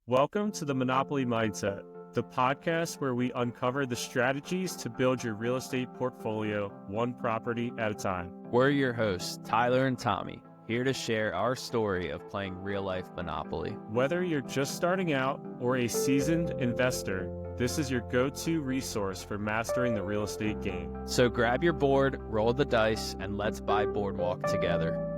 Welcome to the Monopoly Mindset, the podcast where we uncover the strategies to build your real estate portfolio one property at a time. We're your hosts, Tyler and Tommy, here to share our story of playing real-life Monopoly. Whether you're just starting out or a seasoned investor, this is your go-to resource for mastering the real estate game. So grab your board, roll the dice, and let's buy Boardwalk together.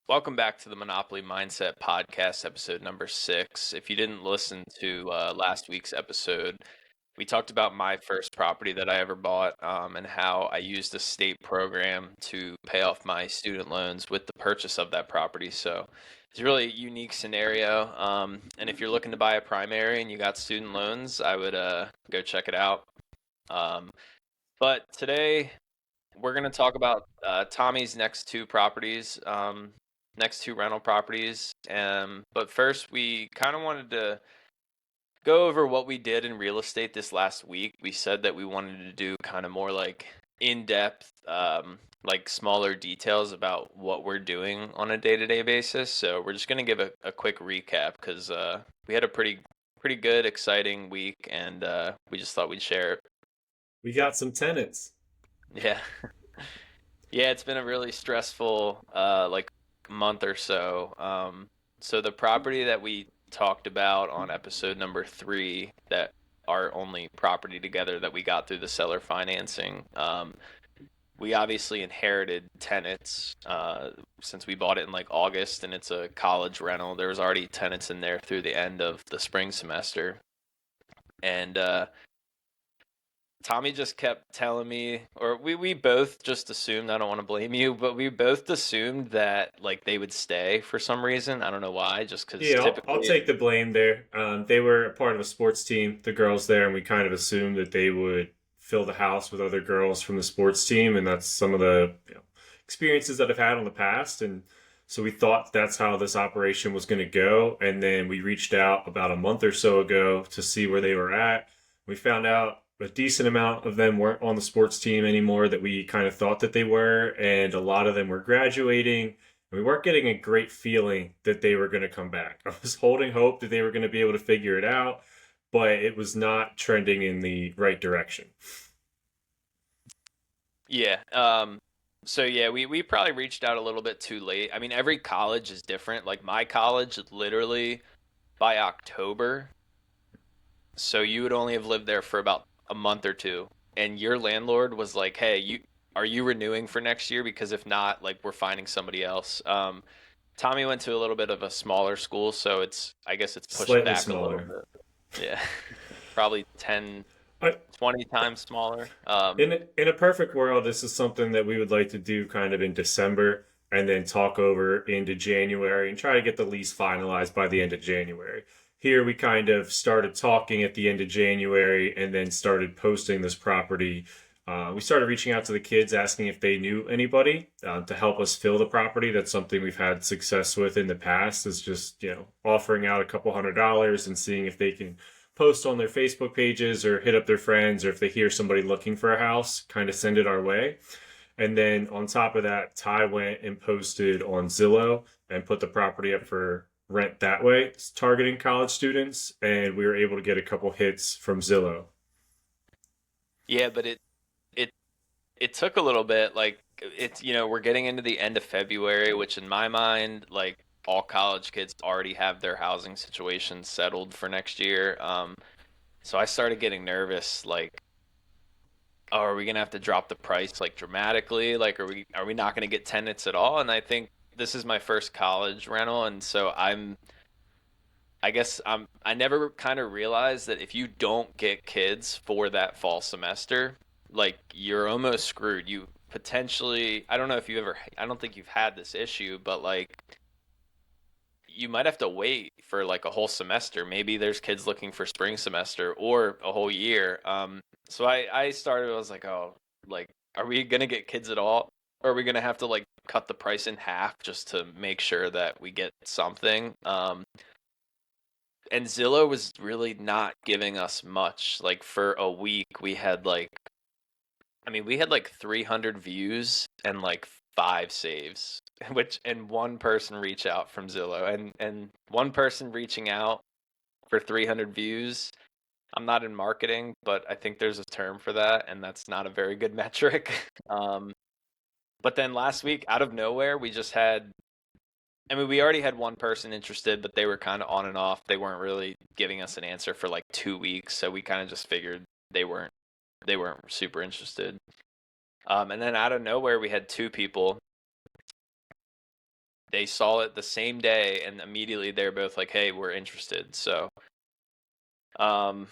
Welcome back to the Monopoly Mindset Podcast, episode number 6. If you didn't listen to last week's episode, we talked about my first property that I ever bought and how I used a state program to pay off my student loans with the purchase of that property. So it's a really unique scenario. And if you're looking to buy a primary and you got student loans, I would go check it out. But today we're going to talk about Tommy's next two properties. Next two rental properties. But first, we kind of wanted to go over what we did in real estate this last week. We said that we wanted to do kind of more like in-depth, like smaller details about what we're doing on a day-to-day basis. So we're just going to give a quick recap because we had a pretty good, exciting week, and we just thought we'd share it. We got some tenants. Yeah. Yeah, it's been a really stressful month or so. So the property that we talked about on episode number 3, that our only property together that we got through the seller financing, we obviously inherited tenants since we bought it in like August, and it's a college rental. There was already tenants in there through the end of the spring semester, and Tommy just kept telling me, or we both just assumed, I don't want to blame you, but we both assumed that like they would stay for some reason. I don't know why, just because I'll take the blame there. They were a part of a sports team, the girls there, and we kind of assumed that they would fill the house with other girls from the sports team, and that's some of the experiences that I've had in the past. And so we thought that's how this operation was going to go. And then we reached out about a month or so ago to see where they were at. We found out a decent amount of them weren't on the sports team anymore that we kind of thought that they were, and a lot of them were graduating, and we weren't getting a great feeling that they were going to come back. I was holding hope that they were going to be able to figure it out, but it was not trending in the right direction. Yeah. So yeah, we probably reached out a little bit too late. I mean, every college is different. Like my college, literally by October, so you would only have lived there for about a month or two, and your landlord was like, "Hey, are you renewing for next year? Because if not, like we're finding somebody else." Tommy went to a little bit of a smaller school, so I guess it's pushed Slightly back smaller. a little bit. Yeah, probably 10, I, 20 times smaller. in a perfect world, this is something that we would like to do kind of in December and then talk over into January and try to get the lease finalized by the end of January. Here we kind of started talking at the end of January and then started posting this property. We started reaching out to the kids, asking if they knew anybody to help us fill the property. That's something we've had success with in the past, is just offering out a couple $100 and seeing if they can post on their Facebook pages or hit up their friends, or if they hear somebody looking for a house, kind of send it our way. And then on top of that, Ty went and posted on Zillow and put the property up for rent that way, targeting college students, and we were able to get a couple hits from Zillow. Yeah, but it took a little bit. Like it's we're getting into the end of February, which in my mind, like all college kids already have their housing situation settled for next year. So I started getting nervous, like, oh, are we gonna have to drop the price like dramatically? Like, are we not gonna get tenants at all? And I think this is my first college rental, and so I never kind of realized that if you don't get kids for that fall semester, like you're almost screwed. You potentially, I don't know if I don't think you've had this issue, but like you might have to wait for like a whole semester. Maybe there's kids looking for spring semester or a whole year. So I was like, oh, like, are we gonna get kids at all? Or are we gonna have to like cut the price in half just to make sure that we get something? And Zillow was really not giving us much. Like for a week, we had like 300 views and like 5 saves. which and one person reach out from Zillow, and one person reaching out for 300 views. I'm not in marketing, but I think there's a term for that, and that's not a very good metric. Um, but then last week, out of nowhere, we just had. I mean, we already had one person interested, but they were kind of on and off. They weren't really giving us an answer for like 2 weeks, so we kind of just figured they weren't they weren't super interested. And then out of nowhere, we had two people. They saw it the same day, and immediately they're both like, "Hey, we're interested." So, um,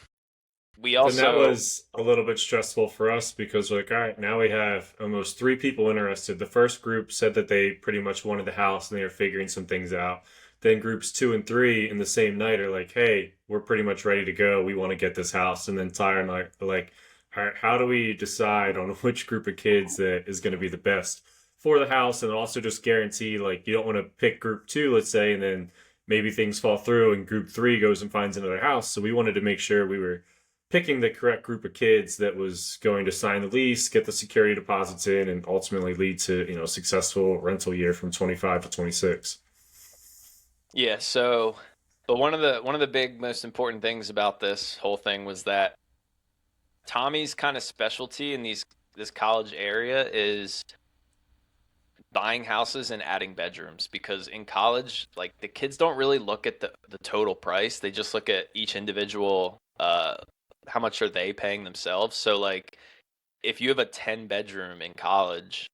we Then that also, was a little bit stressful for us because we're like, all right, now we have almost three people interested. The first group said that they pretty much wanted the house and they were figuring some things out. Then groups two and three in the same night are like, hey, we're pretty much ready to go. We want to get this house. And then Tyre and I are like, all right, how do we decide on which group of kids that is going to be the best for the house, and also just guarantee like you don't want to pick group two, let's say, and then maybe things fall through and group three goes and finds another house. So we wanted to make sure we were picking the correct group of kids that was going to sign the lease, get the security deposits in, and ultimately lead to successful rental year from 25 to 26. yeah. So, but one of the big most important things about this whole thing was that Tommy's kind of specialty in this college area is buying houses and adding bedrooms, because in college, like, the kids don't really look at the total price. They just look at each individual, how much are they paying themselves. So like, if you have a 10 bedroom in college,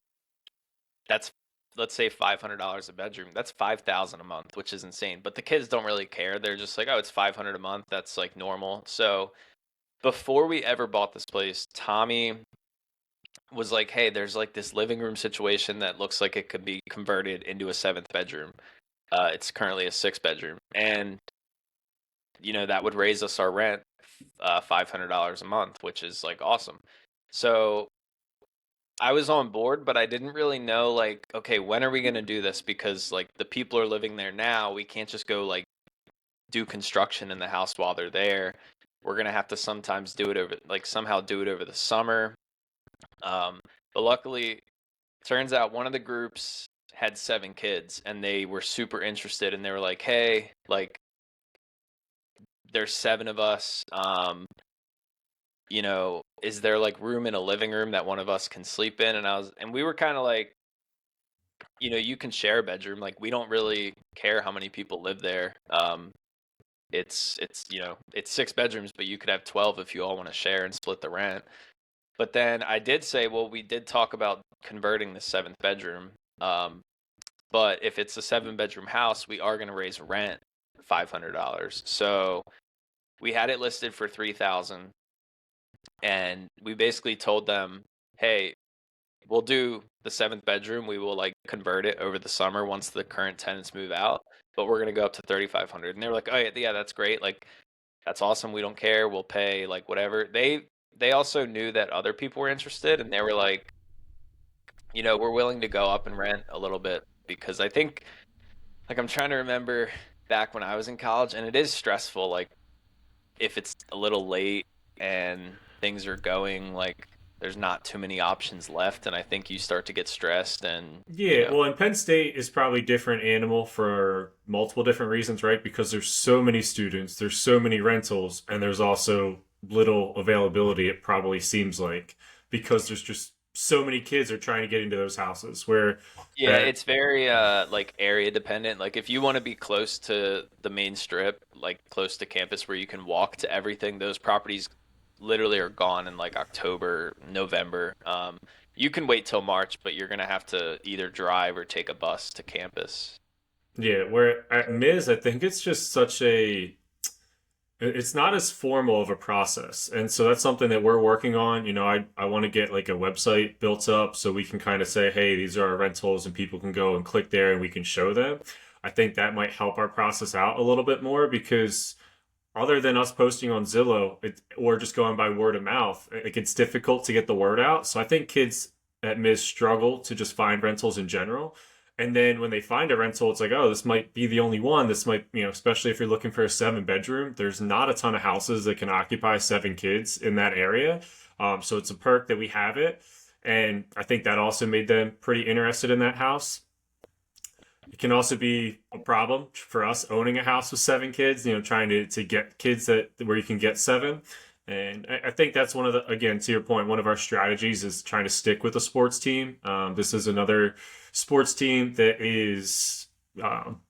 that's, let's say, $500 a bedroom. That's 5,000 a month, which is insane. But the kids don't really care. They're just like, "Oh, it's 500 a month. That's like normal." So before we ever bought this place, Tommy was like, "Hey, there's like this living room situation that looks like it could be converted into a seventh bedroom. It's currently a six bedroom, and that would raise us our rent $500 a month, which is like awesome." So I was on board, but I didn't really know, like, okay, when are we gonna do this? Because like the people are living there now, we can't just go like do construction in the house while they're there. We're gonna have to sometimes do it over, like, somehow do it over the summer. Um, but luckily, turns out one of the groups had seven kids, and they were super interested, and they were like, "Hey, like, there's seven of us. Is there like room in a living room that one of us can sleep in?" And we were kind of like, you can share a bedroom. Like, we don't really care how many people live there. It's six bedrooms, but you could have 12 if you all want to share and split the rent. But then I did say, well, we did talk about converting the seventh bedroom. Um, but if it's a seven-bedroom house, we are going to raise rent $500. So we had it listed for 3,000, and we basically told them, "Hey, we'll do the seventh bedroom. We will like convert it over the summer once the current tenants move out, but we're going to go up to 3,500." And they were like, "Oh yeah, yeah, that's great. Like, that's awesome. We don't care. We'll pay like whatever." They also knew that other people were interested, and they were like, "We're willing to go up in rent a little bit," because I think, like, I'm trying to remember back when I was in college, and it is stressful. Like, if it's a little late and things are going like there's not too many options left, and I think you start to get stressed, and Yeah, well, and Penn State is probably different animal for multiple different reasons, right? Because there's so many students, there's so many rentals, and there's also little availability, it probably seems like, because there's just so many kids are trying to get into those houses where yeah, at it's very like area dependent. Like, if you want to be close to the main strip, like close to campus where you can walk to everything, those properties literally are gone in like October, November. You can wait till March, but you're gonna have to either drive or take a bus to campus. yeah, where at Miz, I think it's just such a it's not as formal of a process. And so that's something that we're working on. I want to get like a website built up so we can kind of say, hey, these are our rentals, and people can go and click there and we can show them. I think that might help our process out a little bit more because other than us posting on Zillow or just going by word of mouth, it's difficult to get the word out. So I think kids at Miz struggle to just find rentals in general. And then when they find a rental, it's like, oh, this might be the only one. This might, especially if you're looking for a seven bedroom, there's not a ton of houses that can occupy seven kids in that area. So it's a perk that we have it. And I think that also made them pretty interested in that house. It can also be a problem for us owning a house with 7 kids, trying to get kids that where you can get seven. And I think that's one of the, again, to your point, one of our strategies is trying to stick with a sports team. This is another sports team that is um,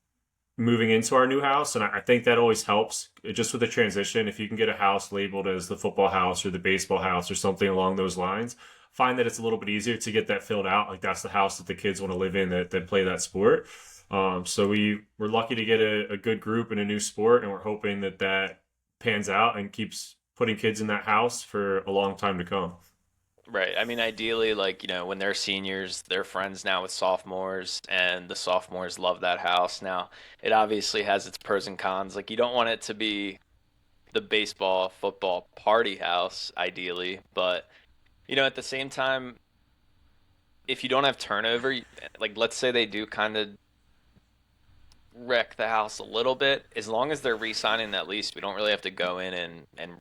moving into our new house, and I think that always helps just with the transition. If you can get a house labeled as the football house or the baseball house or something along those lines, find that it's a little bit easier to get that filled out. Like that's the house that the kids want to live in that play that sport. So we're lucky to get a good group in a new sport, and we're hoping that pans out and keeps putting kids in that house for a long time to come. Right. I mean, ideally, like, when they're seniors, they're friends now with sophomores, and the sophomores love that house. Now, it obviously has its pros and cons. Like, you don't want it to be the baseball, football party house, ideally, but, at the same time, if you don't have turnover, like, let's say they do kind of wreck the house a little bit. As long as they're re-signing that lease, we don't really have to go in and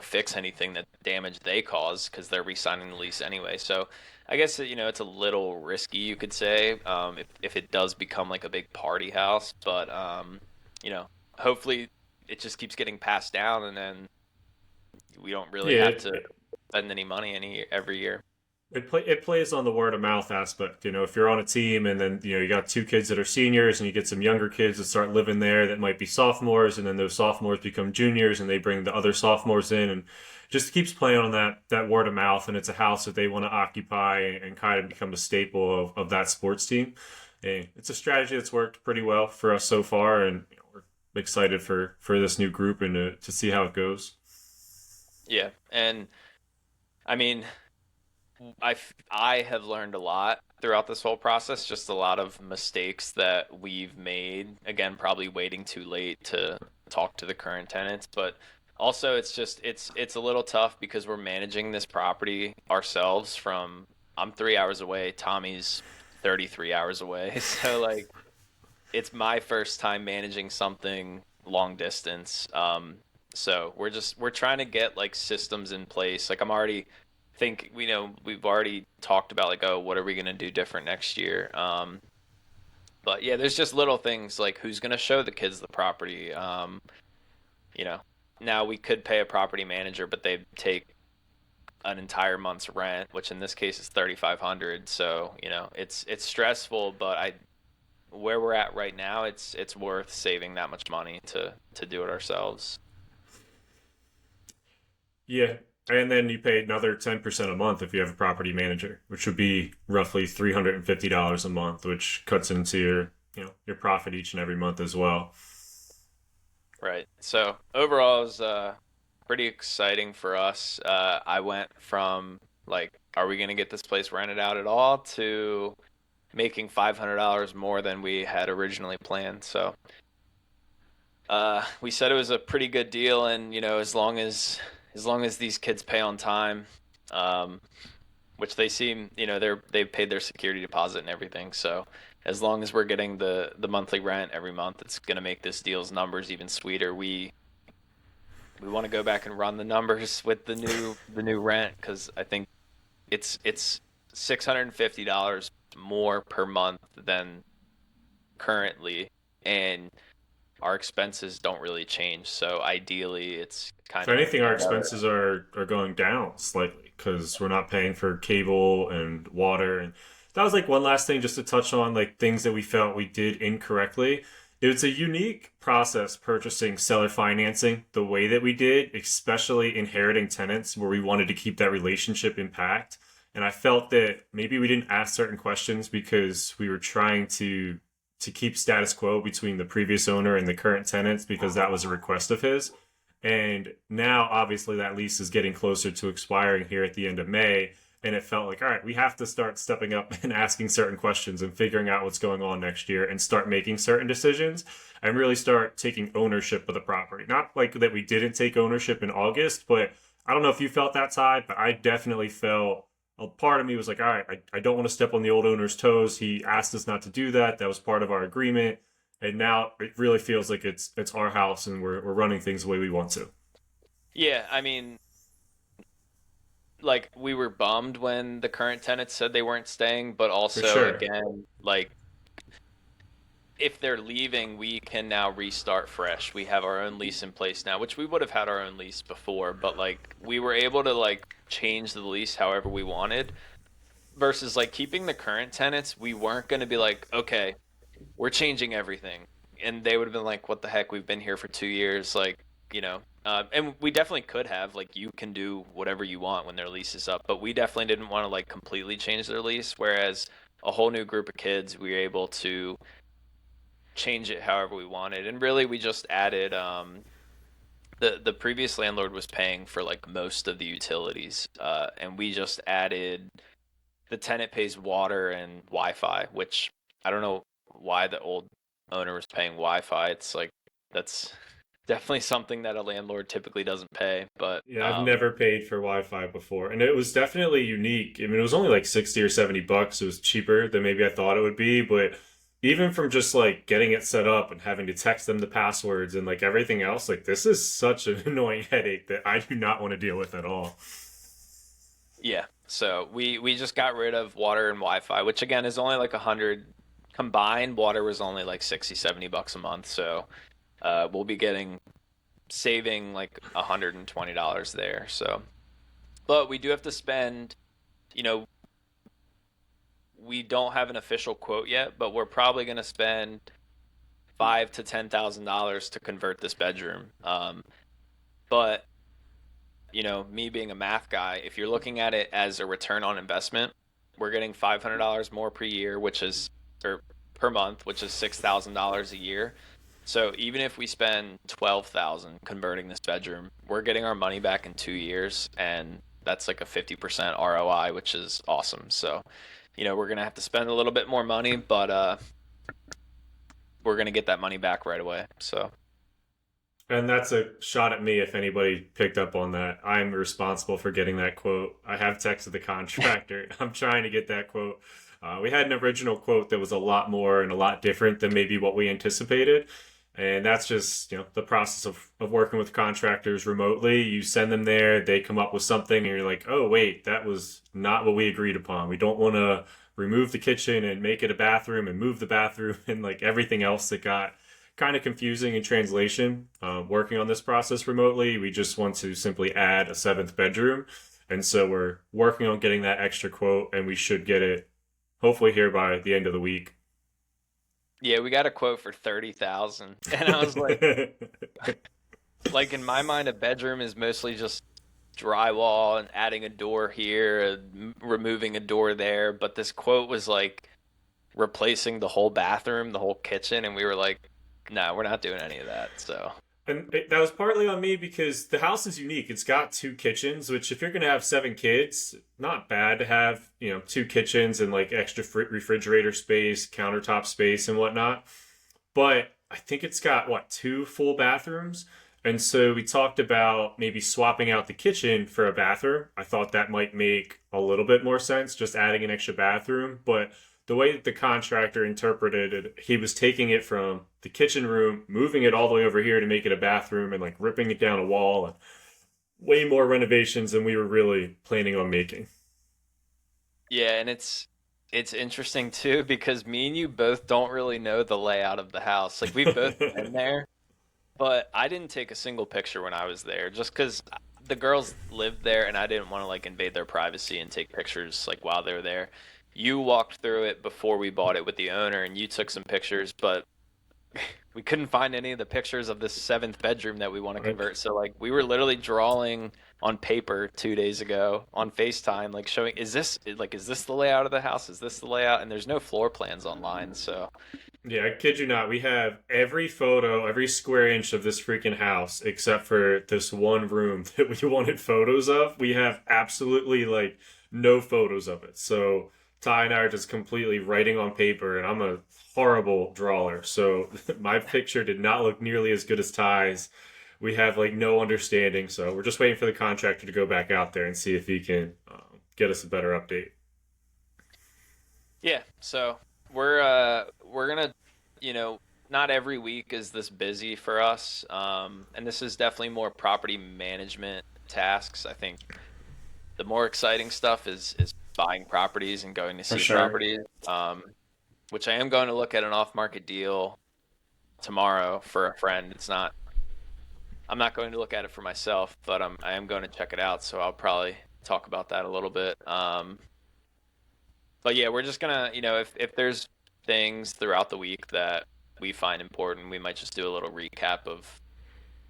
fix anything that damage they cause because they're re-signing the lease anyway. So I guess it's a little risky, you could say, if it does become like a big party house. But you know, hopefully it just keeps getting passed down, and then we don't really Yeah, have to spend any money every year. it plays on the word of mouth aspect. If you're on a team and then you got 2 kids that are seniors and you get some younger kids that start living there that might be sophomores, and then those sophomores become juniors and they bring the other sophomores in, and just keeps playing on that word of mouth. And it's a house that they want to occupy and kind of become a staple of that sports team. And it's a strategy that's worked pretty well for us so far, and we're excited for this new group and to see how it goes. Yeah, and I mean, I have learned a lot throughout this whole process, just a lot of mistakes that we've made. Again, probably waiting too late to talk to the current tenants, but also it's a little tough because we're managing this property ourselves from I'm 3 hours away, Tommy's 33 hours away. So like it's my first time managing something long distance. So we're trying to get like systems in place. Like I'm already think we've already talked about like, oh, what are we gonna do different next year? But yeah, there's just little things like who's gonna show the kids the property. You know, Now we could pay a property manager, but they take an entire month's rent, which in this case is 3,500. So it's stressful, but I where we're at right now, it's worth saving that much money to do it ourselves. Yeah. And then you pay another 10% a month if you have a property manager, which would be roughly $350 a month, which cuts into your profit each and every month as well. Right. So overall, it was pretty exciting for us. I went from like, are we gonna get this place rented out at all, to making $500 more than we had originally planned. So we said it was a pretty good deal, and as long as these kids pay on time, um, which they seem, they've paid their security deposit and everything. So as long as we're getting the monthly rent every month, it's gonna make this deal's numbers even sweeter. We want to go back and run the numbers with the new rent, because I think it's $650 more per month than currently, and our expenses don't really change. So ideally, it's If kind of anything, our better. expenses are going down slightly because we're not paying for cable and water. And that was like one last thing just to touch on, like things that we felt we did incorrectly. It was a unique process purchasing seller financing the way that we did, especially inheriting tenants where we wanted to keep that relationship intact. And I felt that maybe we didn't ask certain questions because we were trying to keep status quo between the previous owner and the current tenants because that was a request of his. And now, obviously, that lease is getting closer to expiring here at the end of May. And it felt like, all right, we have to start stepping up and asking certain questions and figuring out what's going on next year and start making certain decisions and really start taking ownership of the property. Not like that we didn't take ownership in August, but I don't know if you felt that side, but I definitely felt a part of me was like, all right, I don't want to step on the old owner's toes. He asked us not to do that. That was part of our agreement. And now it really feels like it's our house and we're running things the way we want to. Yeah, I mean, like we were bummed when the current tenants said they weren't staying, but For also sure. again, like if they're leaving, we can now restart fresh. We have our own lease in place now, which we would have had our own lease before, but like we were able to like change the lease however we wanted versus like keeping the current tenants. We weren't going to be like, okay, we're changing everything. And they would have been like, what the heck? We've been here for 2 years. Like, and we definitely could have, like, you can do whatever you want when their lease is up, but we definitely didn't want to like completely change their lease. Whereas a whole new group of kids, we were able to change it however we wanted. And really, we just added, the previous landlord was paying for like most of the utilities, and we just added the tenant pays water and Wi-Fi, which I don't know why the old owner was paying Wi-Fi. It's like that's definitely something that a landlord typically doesn't pay. But Yeah, I've never paid for Wi-Fi before, and it was definitely unique. I mean, it was only like 60 or 70 bucks. It was cheaper than maybe I thought it would be, but even from just like getting it set up and having to text them the passwords and like everything else, like this is such an annoying headache that I do not want to deal with at all. yeah, so we just got rid of water and Wi-Fi, which again is only like 100 combined. Water was only like 60, 70 bucks a month. So we'll be getting saving like $120 there. So, but we do have to spend, you know, we don't have an official quote yet, but we're probably going to spend five to $10,000 to convert this bedroom. But me being a math guy, if you're looking at it as a return on investment, we're getting $500 more per year, which is or per month, which is $6,000 a year. So even if we spend 12,000 converting this bedroom, we're getting our money back in 2 years, and that's like a 50% ROI, which is awesome. So, we're gonna have to spend a little bit more money, but we're gonna get that money back right away. So And that's a shot at me if anybody picked up on that. I'm responsible for getting that quote. I have texted the contractor. I'm trying to get that quote. We had an original quote that was a lot more and a lot different than maybe what we anticipated. And that's just, the process of working with contractors remotely. You send them there, they come up with something, and you're like, oh, wait, that was not what we agreed upon. We don't want to remove the kitchen and make it a bathroom and move the bathroom and like everything else that got kind of confusing in translation. Working on this process remotely, we just want to simply add a seventh bedroom. And so we're working on getting that extra quote, and we should get it hopefully here by the end of the week. yeah, we got a quote for 30,000, and I was like in my mind, a bedroom is mostly just drywall and adding a door here, and removing a door there. But this quote was like replacing the whole bathroom, the whole kitchen, and we were like, no, we're not doing any of that. So And that was partly on me because the house is unique. It's got two kitchens, which if you're going to have seven kids, not bad to have, two kitchens and like extra refrigerator space, countertop space, and whatnot. But I think it's got, what, two full bathrooms? And so we talked about maybe swapping out the kitchen for a bathroom. I thought that might make a little bit more sense, just adding an extra bathroom. But the way that the contractor interpreted it, he was taking it from the kitchen room, moving it all the way over here to make it a bathroom, and like ripping it down a wall, and way more renovations than we were really planning on making. yeah, and it's interesting too because me and you both don't really know the layout of the house. Like we've both been there, but I didn't take a single picture when I was there just because the girls lived there and I didn't want to like invade their privacy and take pictures like while they were there. You walked through it before we bought it with the owner and you took some pictures, but we couldn't find any of the pictures of this seventh bedroom that we want to Right? convert. So like we were literally drawing on paper 2 days ago on FaceTime, like showing is this the layout of the house? Is this the layout? And there's no floor plans online, so Yeah, I kid you not. We have every photo, every square inch of this freaking house, except for this one room that we wanted photos of. We have absolutely like no photos of it. So Ty and I are just completely writing on paper, and I'm a horrible drawer. So my picture did not look nearly as good as Ty's. We have like no understanding. So we're just waiting for the contractor to go back out there and see if he can get us a better update. yeah. So we're gonna, you know, not every week is this busy for us, and this is definitely more property management tasks. I think the more exciting stuff is buying properties and going to For see sure. properties. which I am going to look at an off-market deal tomorrow for a friend. I'm not going to look at it for myself, but I am going to check it out. So I'll probably talk about that a little bit. But yeah, we're just gonna, if there's things throughout the week that we find important, we might just do a little recap of,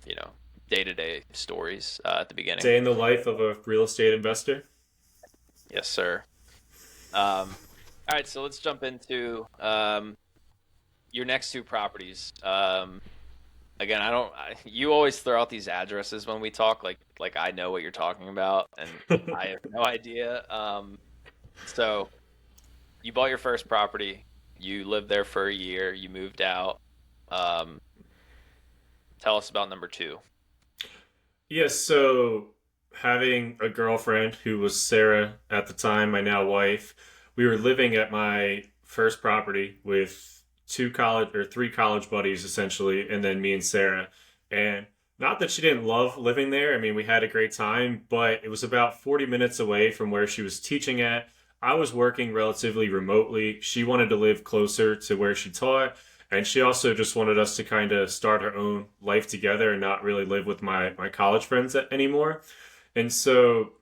you know, day-to-day stories at the beginning. Day in the life of a real estate investor. Yes, sir. All right, so let's jump into your next two properties. Again, you always throw out these addresses when we talk, like I know what you're talking about, and I have no idea. So you bought your first property, you lived there for a year, you moved out. Um, Tell us about number two. Yes, so having a girlfriend who was Sarah at the time, my now wife, we were living at my first property with two college or three college buddies essentially, and then me and Sarah. And not that she didn't love living there. I mean, we had a great time, but it was about 40 minutes away from where she was teaching at. I was working relatively remotely. She wanted to live closer to where she taught. And she also just wanted us to kind of start our own life together and not really live with my college friends anymore. And so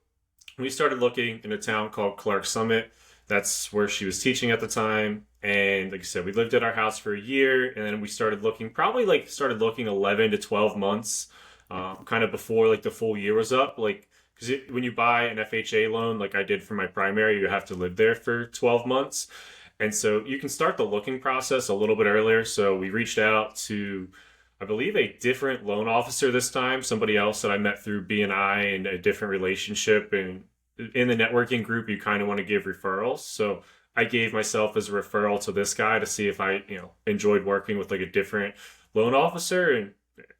we started looking in a town called Clark Summit. That's where she was teaching at the time. And like I said, we lived at our house for a year, and then we started looking, probably like started looking 11 to 12 months, kind of before like the full year was up. Like, because when you buy an FHA loan, like I did for my primary, you have to live there for 12 months. And so you can start the looking process a little bit earlier. So we reached out to, I believe, a different loan officer this time, somebody else that I met through BNI and a different relationship. And in the networking group, you kind of want to give referrals. So I gave myself as a referral to this guy to see if I, enjoyed working with like a different loan officer, and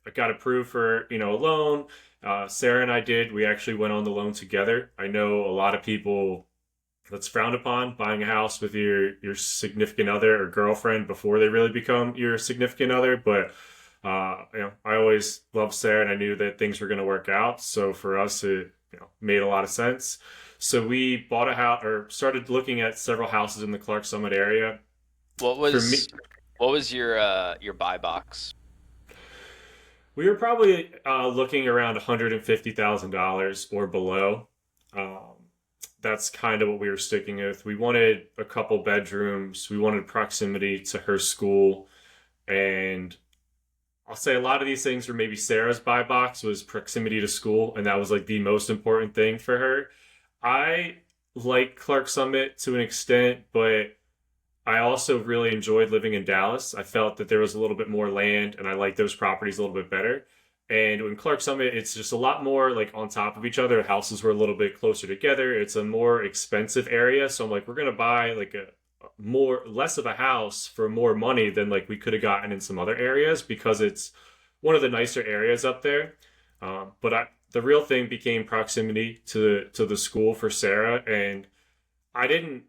I got approved for, a loan. Sarah and I did. We actually went on the loan together. I know a lot of people that's frowned upon buying a house with your significant other or girlfriend before they really become your significant other, but I always loved Sarah and I knew that things were going to work out. So for us, it made a lot of sense. So we bought a house or started looking at several houses in the Clark Summit area. What For me, was what was your buy box? we were probably looking around $150,000 or below. Um, that's kind of what we were sticking with. We wanted a couple bedrooms. We wanted proximity to her school, and I'll say a lot of these things were maybe Sarah's buy box was proximity to school, and that was like the most important thing for her. I like Clark Summit to an extent, but I also really enjoyed living in Dallas. I felt that there was a little bit more land, and I liked those properties a little bit better. And in Clark Summit, it's just a lot more like on top of each other. Houses were a little bit closer together. It's a more expensive area, so I'm like, we're gonna buy like a more less of a house for more money than like we could have gotten in some other areas because it's one of the nicer areas up there. The real thing became proximity to the school for Sarah, and I didn't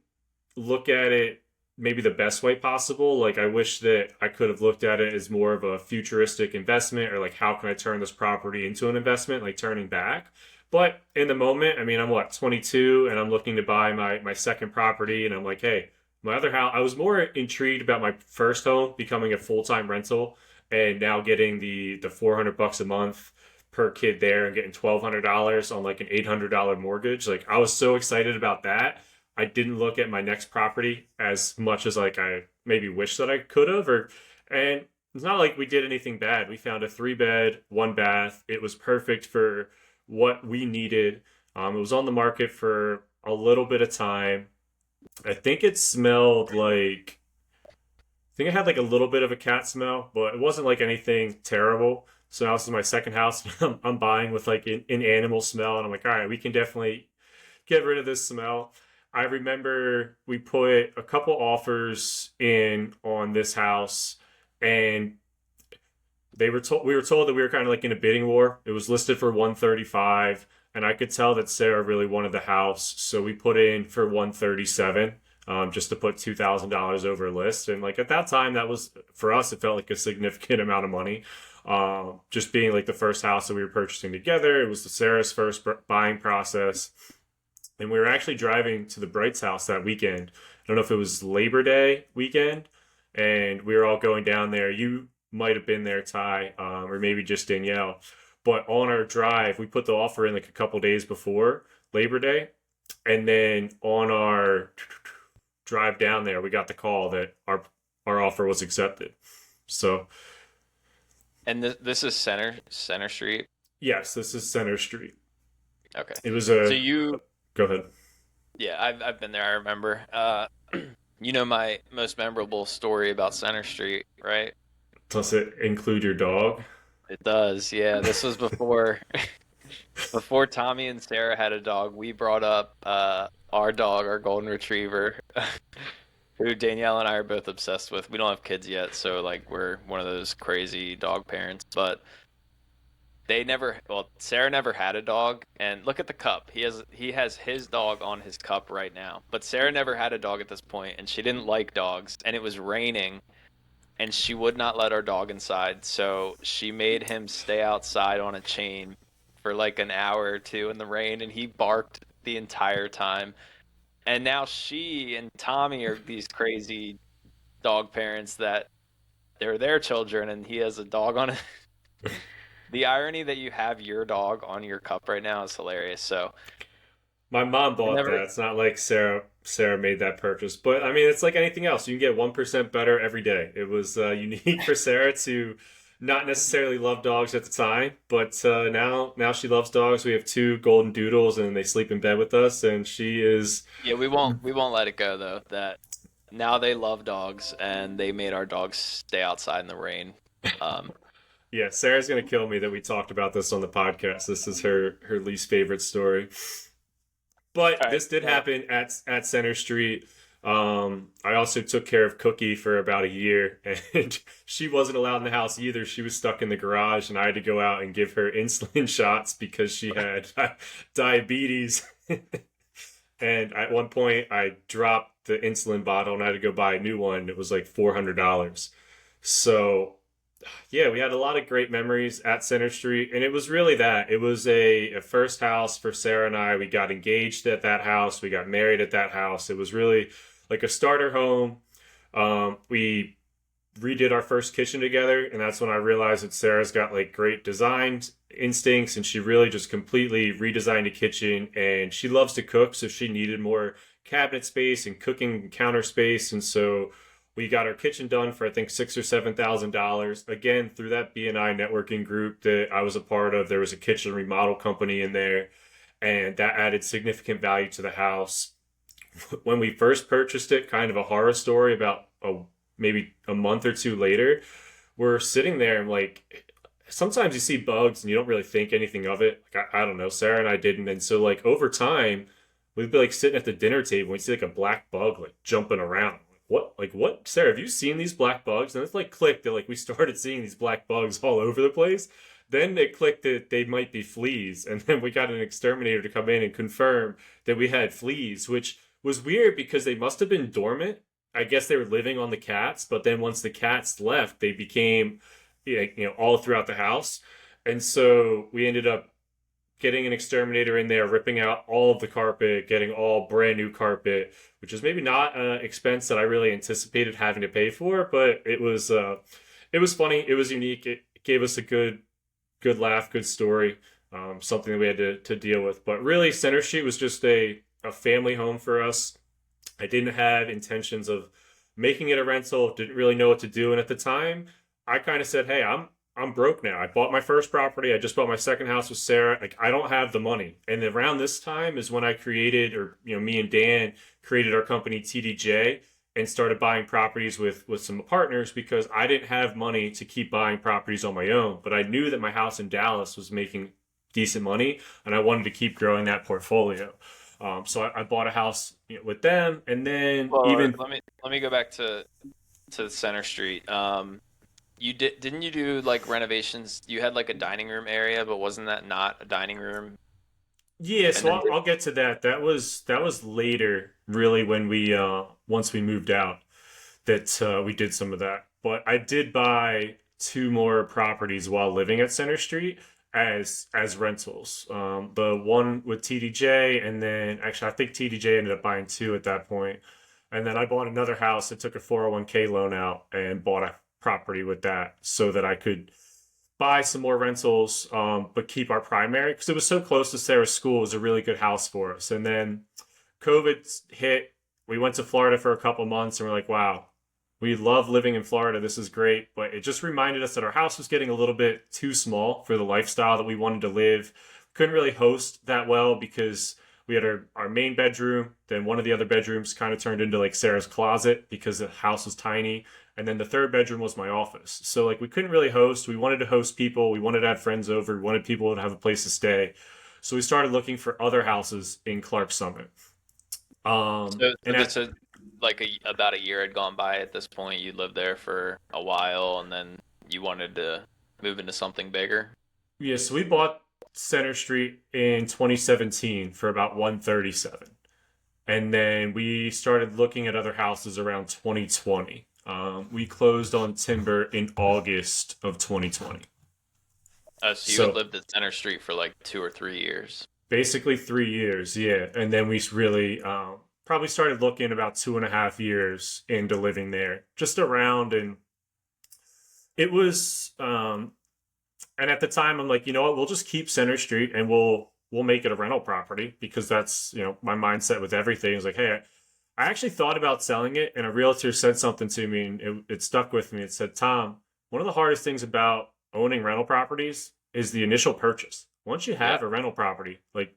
look at it maybe the best way possible. Like I wish that I could have looked at it as more of a futuristic investment or like how can I turn this property into an investment, like turning back. But in the moment, I mean, I'm what, 22 and I'm looking to buy my second property and I'm like, hey, my other house, I was more intrigued about my first home becoming a full-time rental and now getting the $400 a month per kid there and getting $1,200 on like an $800 mortgage. Like I was so excited about that. I didn't look at my next property as much as like I maybe wish that I could have, and it's not like we did anything bad. We found a 3-bed, 1-bath. It was perfect for what we needed. It was on the market for a little bit of time. I think it smelled like, I think it had like a little bit of a cat smell, but it wasn't like anything terrible. So now this is my second house I'm buying with like an animal smell, and I'm like, all right, we can definitely get rid of this smell. I remember we put a couple offers in on this house, and we were told that we were kind of like in a bidding war. It was listed for 135, and I could tell that Sarah really wanted the house, so we put in for 137, just to put $2,000 over list. And like at that time, that was for us, it felt like a significant amount of money. Just being like the first house that we were purchasing together, it was the Sarah's first buying process. And we were actually driving to the Brights house that weekend. I don't know if it was Labor Day weekend, and we were all going down there. You might have been there, Ty, or maybe just Danielle. But on our drive, we put the offer in like a couple days before Labor Day, and then on our drive down there, we got the call that our offer was accepted. So And this is Center Street. yes, this is Center Street. Okay. It was So a you, go ahead. yeah, I've been there. I remember. You know my most memorable story about Center Street, right? Does it include your dog? It does. Yeah, this was before before Tommy and Sarah had a dog. We brought up our dog, our golden retriever, who Danielle and I are both obsessed with. We don't have kids yet, so like we're one of those crazy dog parents, but Sarah never had a dog, and look at the cup. He has his dog on his cup right now. But Sarah never had a dog at this point, and she didn't like dogs, and it was raining, and she would not let our dog inside, so she made him stay outside on a chain for like an hour or two in the rain, and he barked the entire time. And now she and Tommy are these crazy dog parents that they're their children, and he has a dog on it. The irony that you have your dog on your cup right now is hilarious. So My mom I bought never, that. It's not like Sarah made that purchase, but I mean, it's like anything else. You can get 1% better every day. It was unique for Sarah to not necessarily love dogs at the time, but now she loves dogs. We have two golden doodles, and they sleep in bed with us, and she is. yeah, we won't let it go though. That now they love dogs, and they made our dogs stay outside in the rain. Um, Yeah, Sarah's gonna kill me that we talked about this on the podcast. This is her least favorite story. But all right, this did well, happen at Center Street. I also took care of Cookie for about a year, and she wasn't allowed in the house either. She was stuck in the garage, and I had to go out and give her insulin shots because she had diabetes. And at one point, I dropped the insulin bottle, and I had to go buy a new one. It was like $400. So yeah, we had a lot of great memories at Center Street, and it was really that. It was a first house for Sarah and I. We got engaged at that house, we got married at that house. It was really like a starter home. We redid our first kitchen together, and that's when I realized that Sarah's got like great design instincts, and she really just completely redesigned the kitchen. And she loves to cook, so she needed more cabinet space and cooking counter space, and so we got our kitchen done for I think $6,000 or $7,000. Again, through that BNI networking group that I was a part of, there was a kitchen remodel company in there, and that added significant value to the house. When we first purchased it, kind of a horror story about maybe a month or two later, we're sitting there and like sometimes you see bugs and you don't really think anything of it. Like I don't know, Sarah and I didn't, and so like over time, we'd be like sitting at the dinner table and we'd see like a black bug like jumping around. What, Sarah, have you seen these black bugs? And it's like clicked that like we started seeing these black bugs all over the place. Then it clicked that they might be fleas, and then we got an exterminator to come in and confirm that we had fleas, which was weird because they must have been dormant. I guess they were living on the cats, but then once the cats left, they became, all throughout the house, and so we ended up getting an exterminator in there, ripping out all of the carpet, getting all brand new carpet, which is maybe not an expense that I really anticipated having to pay for, but it was funny, it was unique, it gave us a good laugh, good story, something that we had to deal with. But really, Center Street was just a family home for us. I didn't have intentions of making it a rental, didn't really know what to do, and at the time, I kind of said, "Hey, I'm broke now. I bought my first property. I just bought my second house with Sarah. Like I don't have the money." And around this time is when I created, or me and Dan created our company TDJ and started buying properties with some partners because I didn't have money to keep buying properties on my own. But I knew that my house in Dallas was making decent money, and I wanted to keep growing that portfolio. So I bought a house with them, and then well, even let me go back to Center Street. Didn't you do like renovations? You had like a dining room area, but wasn't that not a dining room? yeah, And so then I'll get to that. That was later, really, when we once we moved out, that we did some of that. But I did buy two more properties while living at Center Street, as rentals. The one with TDJ, and then actually I think TDJ ended up buying two at that point. And then I bought another house and took a 401k loan out and bought a property with that so that I could buy some more rentals, but keep our primary because it was so close to Sarah's school. It was a really good house for us. And then COVID hit. We went to Florida for a couple months and we're like, wow, we love living in Florida. This is great. But it just reminded us that our house was getting a little bit too small for the lifestyle that we wanted to live. Couldn't really host that well because we had our main bedroom. Then one of the other bedrooms kind of turned into like Sarah's closet because the house was tiny. And then the third bedroom was my office. So like we couldn't really host. We wanted to host people. We wanted to have friends over. We wanted people to have a place to stay. So we started looking for other houses in Clark Summit. So And this at is like about a year had gone by at this point. You lived there for a while, and then you wanted to move into something bigger. Yeah, so we bought Center Street in 2017 for about 137. And then we started looking at other houses around 2020. We closed on Timber in August of 2020. So you had So lived at Center Street for like 2 or 3 years. basically 3 years, yeah. And then we really probably started looking about 2.5 years into living there, just around. And it was and at the time I'm like, you know what, we'll just keep Center Street and we'll make it a rental property because that's, my mindset with everything is like, hey, I actually thought about selling it and a realtor said something to me and it stuck with me. It said, Tom, one of the hardest things about owning rental properties is the initial purchase. Once you Yeah, have a rental property, like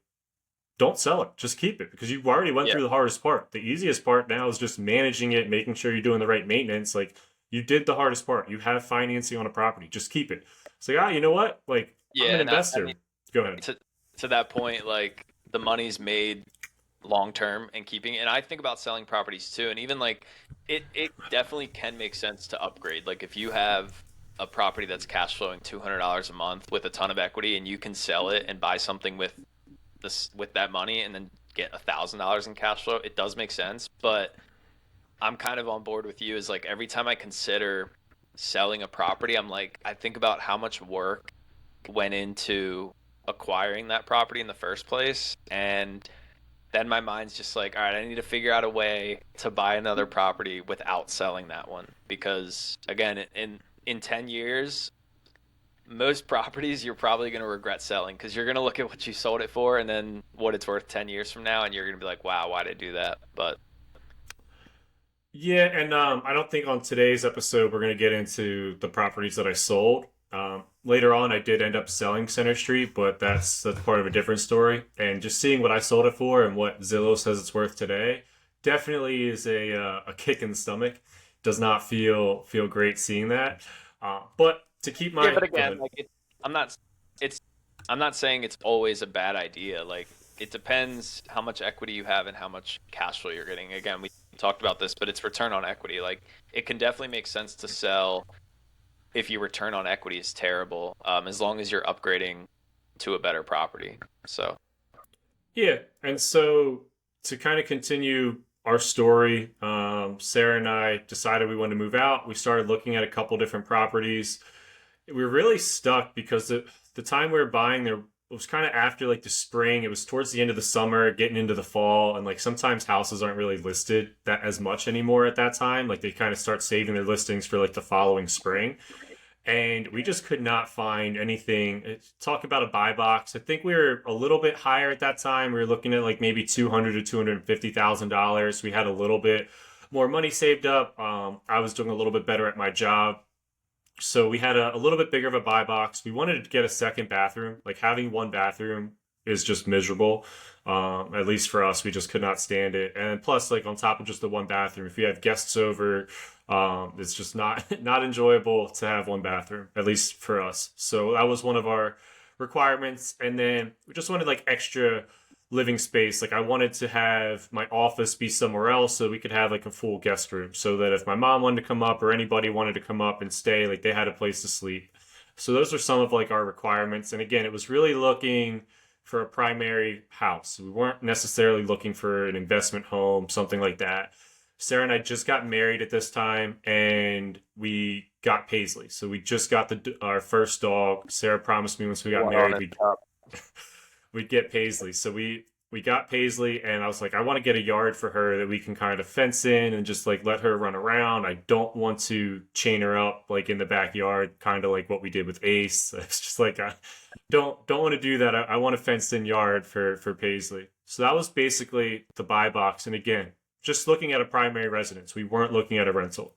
don't sell it, just keep it because you already went yeah, through the hardest part. The easiest part now is just managing it, making sure you're doing the right maintenance. Like you did the hardest part. You have financing on a property, just keep it. It's like, you know what? Like I'm yeah. an And I mean, investor. Go ahead. to to that point, like the money's made long term and keeping it. And I think about selling properties too. And even like it definitely can make sense to upgrade. Like if you have a property that's cash flowing $200 a month with a ton of equity and you can sell it and buy something with this with that money and then get $1,000 in cash flow, it does make sense. But I'm kind of on board with you is like every time I consider selling a property, I'm like, I think about how much work went into acquiring that property in the first place. And then my mind's just like, all right, I need to figure out a way to buy another property without selling that one. Because again, in 10 years, most properties you're probably going to regret selling because you're going to look at what you sold it for and then what it's worth 10 years from now. And you're going to be like, wow, why did I do that? But Yeah, and I don't think on today's episode we're going to get into the properties that I sold. Later on, I did end up selling Center Street, but that's part of a different story. And just seeing what I sold it for and what Zillow says it's worth today definitely is a kick in the stomach. Does not feel great seeing that. But to keep yeah, my but go again, ahead. like I'm not, it's, I'm not saying it's always a bad idea. Like it depends how much equity you have and how much cash flow you're getting. Again, we talked about this, but it's return on equity. Like it can definitely make sense to sell if your return on equity is terrible, as long as you're upgrading to a better property. So Yeah, and so to kind of continue our story, Sarah and I decided we wanted to move out. We started looking at a couple different properties. We were really stuck because the time we were buying there was kind of after like the spring. It was towards the end of the summer, getting into the fall, and like sometimes houses aren't really listed that as much anymore at that time. Like they kind of start saving their listings for like the following spring and we just could not find anything. Talk about a buy box. I think we were a little bit higher at that time. We were looking at like maybe $200,000 to $250,000. We had a little bit more money saved up. I was doing a little bit better at my job, so we had a little bit bigger of a buy box. We wanted to get a second bathroom. Like having one bathroom is just miserable. At least for us, we just could not stand it. And plus, like on top of just the one bathroom, if you have guests over, it's just not not enjoyable to have one bathroom, at least for us. So that was one of our requirements. And then we just wanted like extra living space. Like I wanted to have my office be somewhere else so we could have like a full guest room so that if my mom wanted to come up or anybody wanted to come up and stay, like they had a place to sleep. So those are some of like our requirements. And again, it was really looking for a primary house. We weren't necessarily looking for an investment home, something like that. Sarah and I just got married at this time, and we got Paisley. So we just got our first dog. Sarah promised me once we got One on married, his cup. we'd get Paisley. So we got Paisley, and I was like, I want to get a yard for her that we can kind of fence in and just like let her run around. I don't want to chain her up like in the backyard, kind of like what we did with Ace. It's just like I don't want to do that. I want a fenced in yard for Paisley. So that was basically the buy box. And again, just looking at a primary residence. We weren't looking at a rental.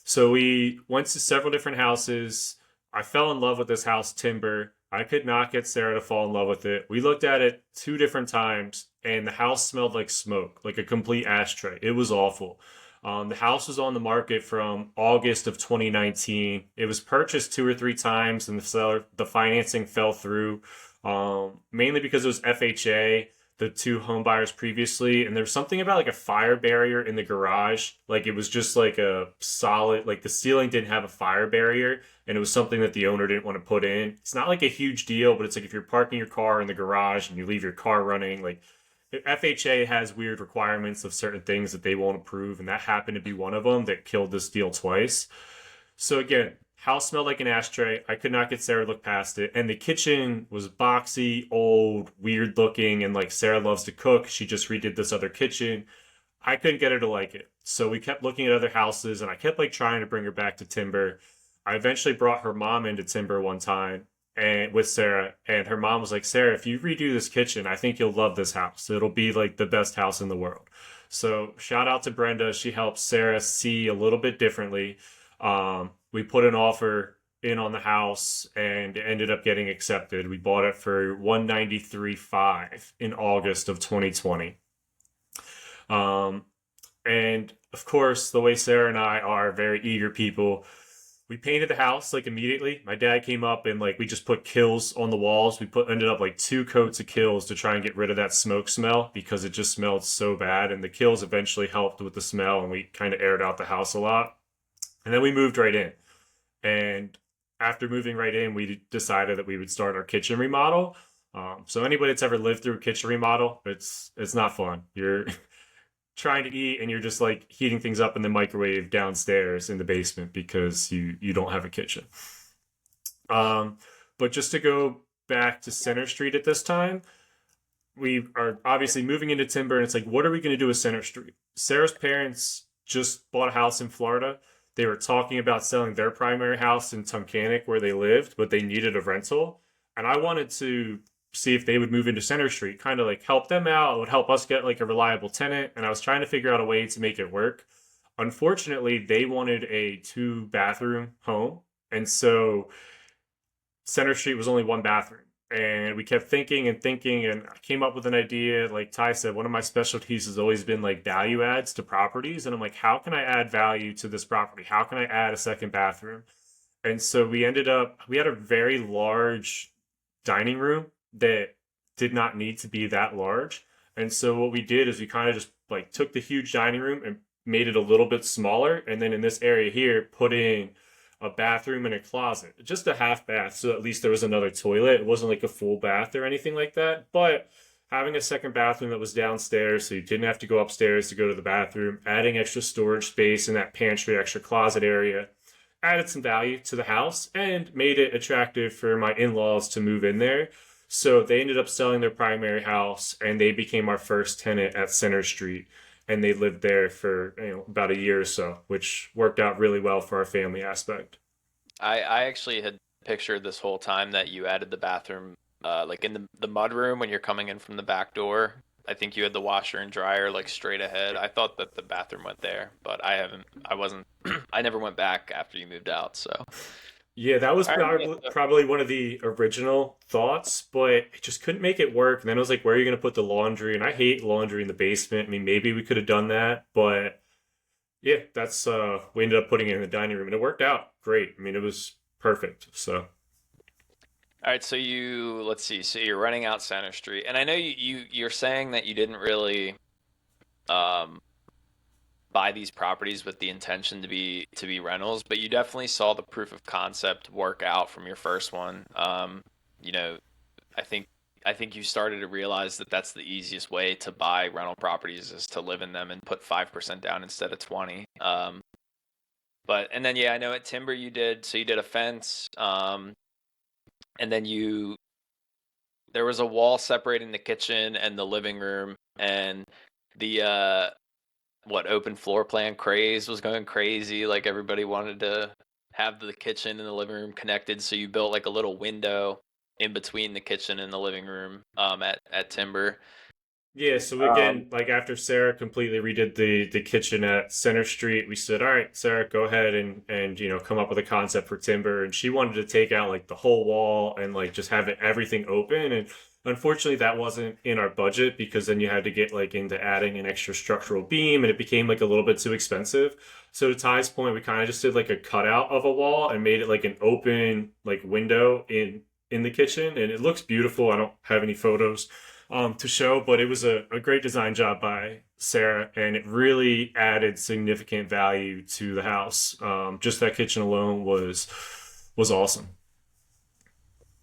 So we went to several different houses. I fell in love with this house, Timber. I could not get Sarah to fall in love with it. We looked at it two different times, and the house smelled like smoke, like a complete ashtray. It was awful. The house was on the market from August of 2019. It was purchased two or three times, and the financing fell through, mainly because it was FHA, the two home buyers previously, and there's something about like a fire barrier in the garage. Like it was just like a solid, like the ceiling didn't have a fire barrier, and it was something that the owner didn't want to put in. It's not like a huge deal, but it's like if you're parking your car in the garage and you leave your car running, like FHA has weird requirements of certain things that they won't approve, and that happened to be one of them that killed this deal twice. So again, house smelled like an ashtray. I could not get Sarah to look past it. And the kitchen was boxy, old, weird looking, and like Sarah loves to cook. She just redid this other kitchen. I couldn't get her to like it. So we kept looking at other houses, and I kept like trying to bring her back to Timber. I eventually brought her mom into Timber one time and with Sarah, and her mom was like, Sarah, if you redo this kitchen, I think you'll love this house. It'll be like the best house in the world. So shout out to Brenda. She helped Sarah see a little bit differently. We put an offer in on the house and it ended up getting accepted. We bought it for 193.5 in August of 2020. Um, and of course, the way Sarah and I are very eager people, we painted the house like immediately. My dad came up and like we just put kills on the walls. We put ended up like two coats of kills to try and get rid of that smoke smell because it just smelled so bad. And the kills eventually helped with the smell, and we kind of aired out the house a lot. And then we moved right in. And after moving right in, we decided that we would start our kitchen remodel. So anybody that's ever lived through a kitchen remodel, it's not fun. You're trying to eat and you're just like heating things up in the microwave downstairs in the basement because you don't have a kitchen. Um, but just to go back to Center Street at this time, we are obviously moving into Timber, and it's like, what are we going to do with Center Street? Sarah's parents just bought a house in Florida. They were talking about selling their primary house in Tunkhannock where they lived, but they needed a rental. And I wanted to see if they would move into Center Street, kind of like help them out. It would help us get like a reliable tenant. And I was trying to figure out a way to make it work. Unfortunately, they wanted a two-bathroom home. And so Center Street was only one bathroom. And we kept thinking and thinking, and I came up with an idea. Like Ty said, one of my specialties has always been like value adds to properties. And I'm like, how can I add value to this property? How can I add a second bathroom? And so we had a very large dining room that did not need to be that large. And so what we did is we kind of just like took the huge dining room and made it a little bit smaller. And then in this area here, put in a bathroom and a closet, just a half bath. So at least there was another toilet. It wasn't like a full bath or anything like that. But having a second bathroom that was downstairs so you didn't have to go upstairs to go to the bathroom, adding extra storage space in that pantry, extra closet area, added some value to the house and made it attractive for my in-laws to move in there. So they ended up selling their primary house and they became our first tenant at Center Street. And they lived there for about a year or so, which worked out really well for our family aspect. I actually had pictured this whole time that you added the bathroom, like in the mud room when you're coming in from the back door. I think you had the washer and dryer like straight ahead. I thought that the bathroom went there, but I wasn't, I never went back after you moved out. So, Yeah, that was all right, yeah, probably one of the original thoughts, but I just couldn't make it work. And then I was like, where are you going to put the laundry? And I hate laundry in the basement. I mean, maybe we could have done that, but yeah, that's we ended up putting it in the dining room and it worked out great. I mean, it was perfect. So, all right, so let's see. So you're running out Center Street, and I know you're saying that you didn't really um, buy these properties with the intention to be rentals, but you definitely saw the proof of concept work out from your first one. You know, I think I think you started to realize that that's the easiest way to buy rental properties is to live in them and put 5% down instead of 20. But and then yeah, I know at Timber you did so you did a fence, and then you there was a wall separating the kitchen and the living room, and the what open floor plan craze was going crazy. Like everybody wanted to have the kitchen and the living room connected, so you built like a little window in between the kitchen and the living room at Timber. Yeah, so Um, again, like after Sarah completely redid the kitchen at Center Street, we said, "All right, Sarah, go ahead and come up with a concept for timber." And she wanted to take out like the whole wall and like just have everything open. And unfortunately, that wasn't in our budget because then you had to get like into adding an extra structural beam, and it became like a little bit too expensive. So to Ty's point, we kind of just did like a cutout of a wall and made it like an open like window in the kitchen, and it looks beautiful. I don't have any photos to show, but it was a great design job by Sarah, and it really added significant value to the house. Just that kitchen alone was awesome.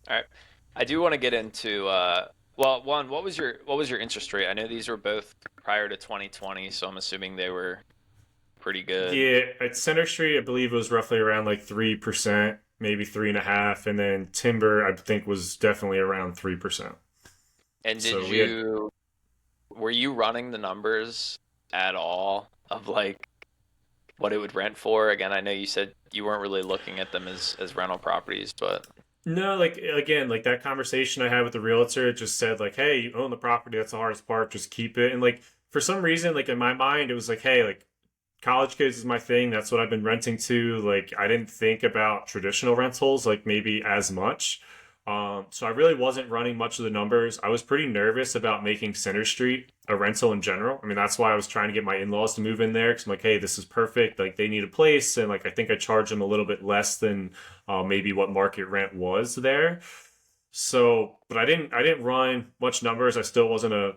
all right, I do want to get into well, one, what was your interest rate? I know these were both prior to 2020, so I'm assuming they were pretty good. Yeah, at Center Street, I believe it was roughly around like 3%, maybe 3.5%, and then Timber, I think, was definitely around 3%. And did So we had you were you running the numbers at all of like what it would rent for? Again, I know you said you weren't really looking at them as rental properties, but No, like again, like that conversation I had with the realtor, it just said like, "Hey, you own the property. That's the hardest part. Just keep it." And like for some reason, like in my mind, it was like, "Hey, like college kids is my thing. That's what I've been renting to." Like I didn't think about traditional rentals like maybe as much. So I really wasn't running much of the numbers. I was pretty nervous about making Center Street a rental in general. I mean, that's why I was trying to get my in-laws to move in there because I'm like, hey, this is perfect. Like they need a place, and like I think I charge them a little bit less than maybe what market rent was there. So, but I didn't run much numbers. I still wasn't a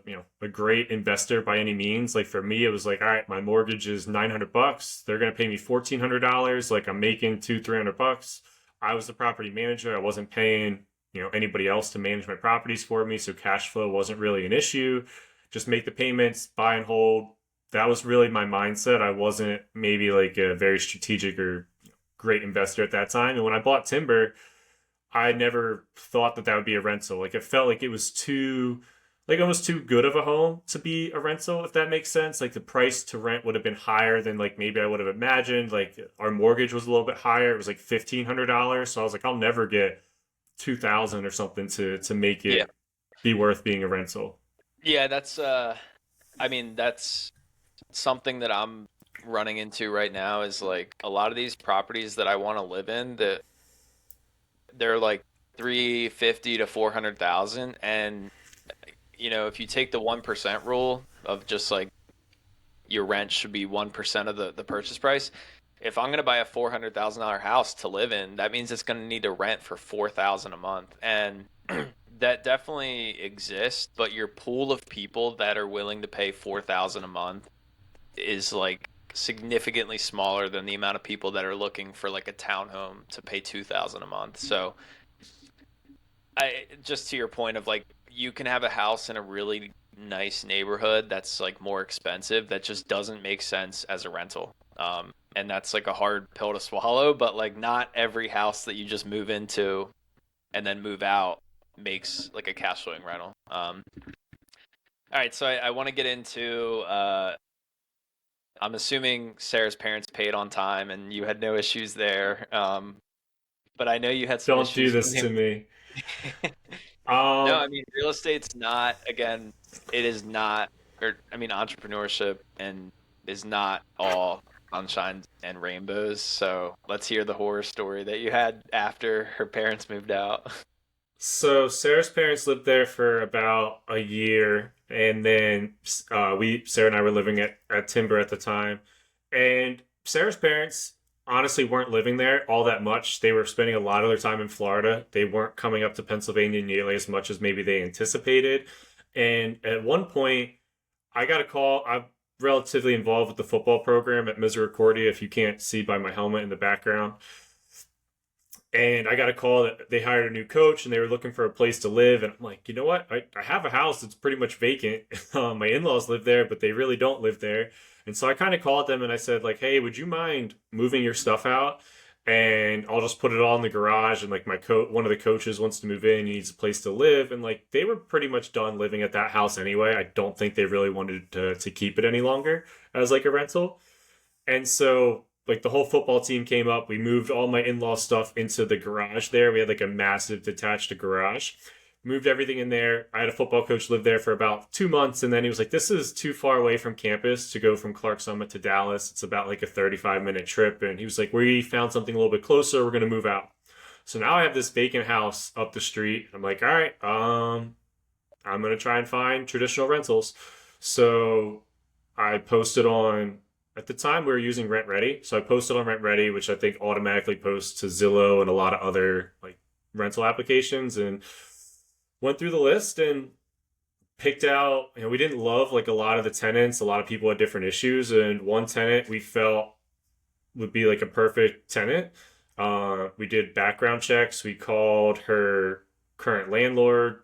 great investor by any means. Like for me, it was like, all right, my mortgage is $900. They're gonna pay me $1,400. Like I'm making 300 bucks. I was the property manager. I wasn't paying anybody else to manage my properties for me, so cash flow wasn't really an issue. Just make the payments, buy and hold. That was really my mindset. I wasn't maybe like a very strategic or great investor at that time. And when I bought timber, I never thought that that would be a rental. Like it felt like it was too, like almost too good of a home to be a rental, if that makes sense. Like the price to rent would have been higher than like maybe I would have imagined. Like our mortgage was a little bit higher. It was like $1,500. So I was like, I'll never get 2,000 or something to make yeah. it be worth being a rental. Yeah, that's I mean, that's something that I'm running into right now is like a lot of these properties that I want to live in that they're like 350 to 400,000, and if you take the 1% rule of just like your rent should be 1% of the purchase price. If I'm gonna buy a $400,000 house to live in, that means it's gonna need to rent for 4,000 a month, and that definitely exists. But your pool of people that are willing to pay 4,000 a month is like significantly smaller than the amount of people that are looking for like a townhome to pay 2,000 a month. So I just to your point of like you can have a house in a really nice neighborhood that's like more expensive that just doesn't make sense as a rental. And that's like a hard pill to swallow, but like not every house that you just move into and then move out makes like a cash flowing rental. All right, so I want to get into I'm assuming Sarah's parents paid on time and you had no issues there. But I know you had some Don't do issues when this they to me. No, Um, I mean real estate's not again, it is not or I mean entrepreneurship and is not all sunshine and rainbows. So let's hear the horror story that you had after her parents moved out. so Sarah's parents lived there for about a year, and then Sarah and I were living at Timber at the time, and Sarah's parents honestly weren't living there all that much. They were spending a lot of their time in Florida. They weren't coming up to Pennsylvania nearly as much as maybe they anticipated. And at one point, I got a call. I'm relatively involved with the football program at Misericordia, if you can't see by my helmet in the background. And I got a call that they hired a new coach and they were looking for a place to live. And I'm like, you know what? I have a house that's pretty much vacant. My in laws live there, but they really don't live there. And so I kind of called them and I said, like, hey, would you mind moving your stuff out? And I'll just put it all in the garage. And like one of the coaches wants to move in, he needs a place to live. And like they were pretty much done living at that house anyway. I don't think they really wanted to keep it any longer as like a rental. And so like the whole football team came up. We moved all my in-law stuff into the garage there. We had like a massive detached garage. Moved everything in there. I had a football coach live there for about 2 months, and then he was like, "This is too far away from campus to go from Clark Summit to Dallas. It's about like a 35-minute trip." And he was like, "We found something a little bit closer. We're gonna move out." So now I have this vacant house up the street. I'm like, "All right, I'm gonna try and find traditional rentals." So I posted on at the time we were using Rent Ready. So I posted on Rent Ready, which I think automatically posts to Zillow and a lot of other like rental applications, and went through the list and picked out, we didn't love like a lot of the tenants. A lot of people had different issues, and one tenant we felt would be like a perfect tenant. We did background checks. We called her current landlord.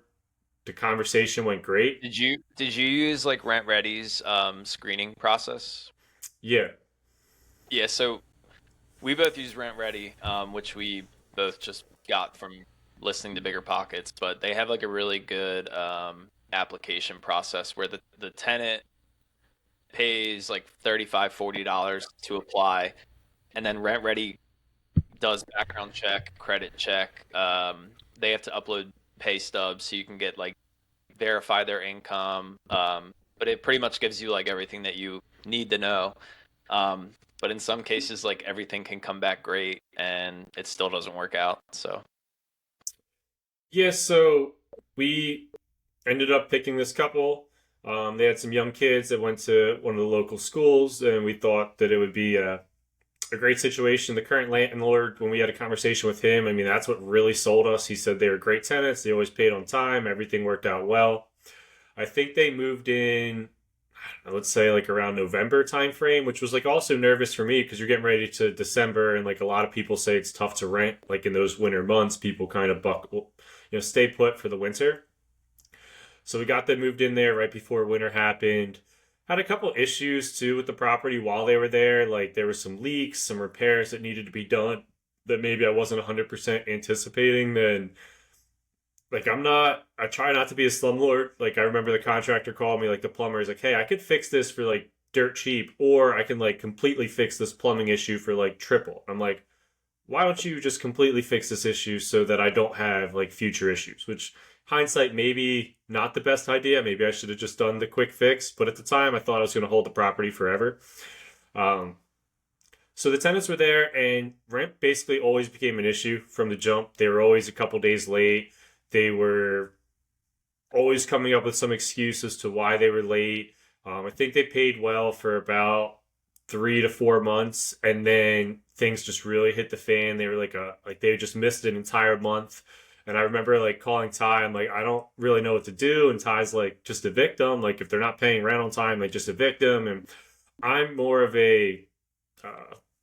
The conversation went great. Did you use like Rent Ready's screening process? Yeah. Yeah, so we both use Rent Ready, which we both just got from listening to Bigger Pockets, but they have like a really good application process where the tenant pays like $35-$40 to apply, and then Rent Ready does background check, credit check. They have to upload pay stubs so you can get like verify their income. But it pretty much gives you like everything that you need to know. But in some cases, like everything can come back great and it still doesn't work out. So Yeah, so we ended up picking this couple. They had some young kids that went to one of the local schools, and we thought that it would be a great situation. The current landlord, when we had a conversation with him, I mean, that's what really sold us. He said they were great tenants. They always paid on time. Everything worked out well. I think they moved in, let's say like around November timeframe, which was like also nervous for me because you're getting ready to December, and like a lot of people say it's tough to rent. Like in those winter months, people kind of stay put for the winter. So we got them moved in there right before winter happened. Had a couple issues too with the property while they were there. Like there were some leaks, some repairs that needed to be done that maybe I wasn't 100% anticipating. Then, like, I try not to be a slumlord. Like, I remember the contractor called me, like, the plumber is like, hey, I could fix this for like dirt cheap, or I can like completely fix this plumbing issue for like triple. I'm like, why don't you just completely fix this issue so that I don't have like future issues? Which hindsight, maybe not the best idea. Maybe I should have just done the quick fix. But at the time, I thought I was going to hold the property forever. Um, so the tenants were there, and rent basically always became an issue from the jump. They were always a couple days late. They were always coming up with some excuse as to why they were late. I think they paid well for about 3 to 4 months, and then things just really hit the fan. They were like they just missed an entire month. And I remember like calling Ty. I'm like, I don't really know what to do. And Ty's like, just evict them. Like if they're not paying rent on time, like just evict them. And I'm more of a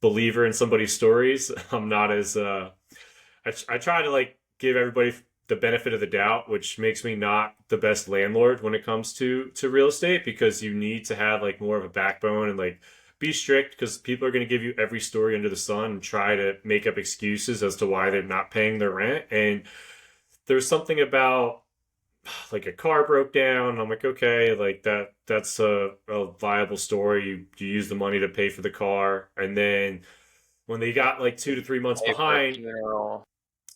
believer in somebody's stories. I'm not as I try to like give everybody the benefit of the doubt, which makes me not the best landlord when it comes to real estate, because you need to have like more of a backbone and like be strict, because people are going to give you every story under the sun and try to make up excuses as to why they're not paying their rent. And there's something about like a car broke down. I'm like, okay, like that's a viable story. You use the money to pay for the car, and then when they got like 2 to 3 months pay for a behind, funeral.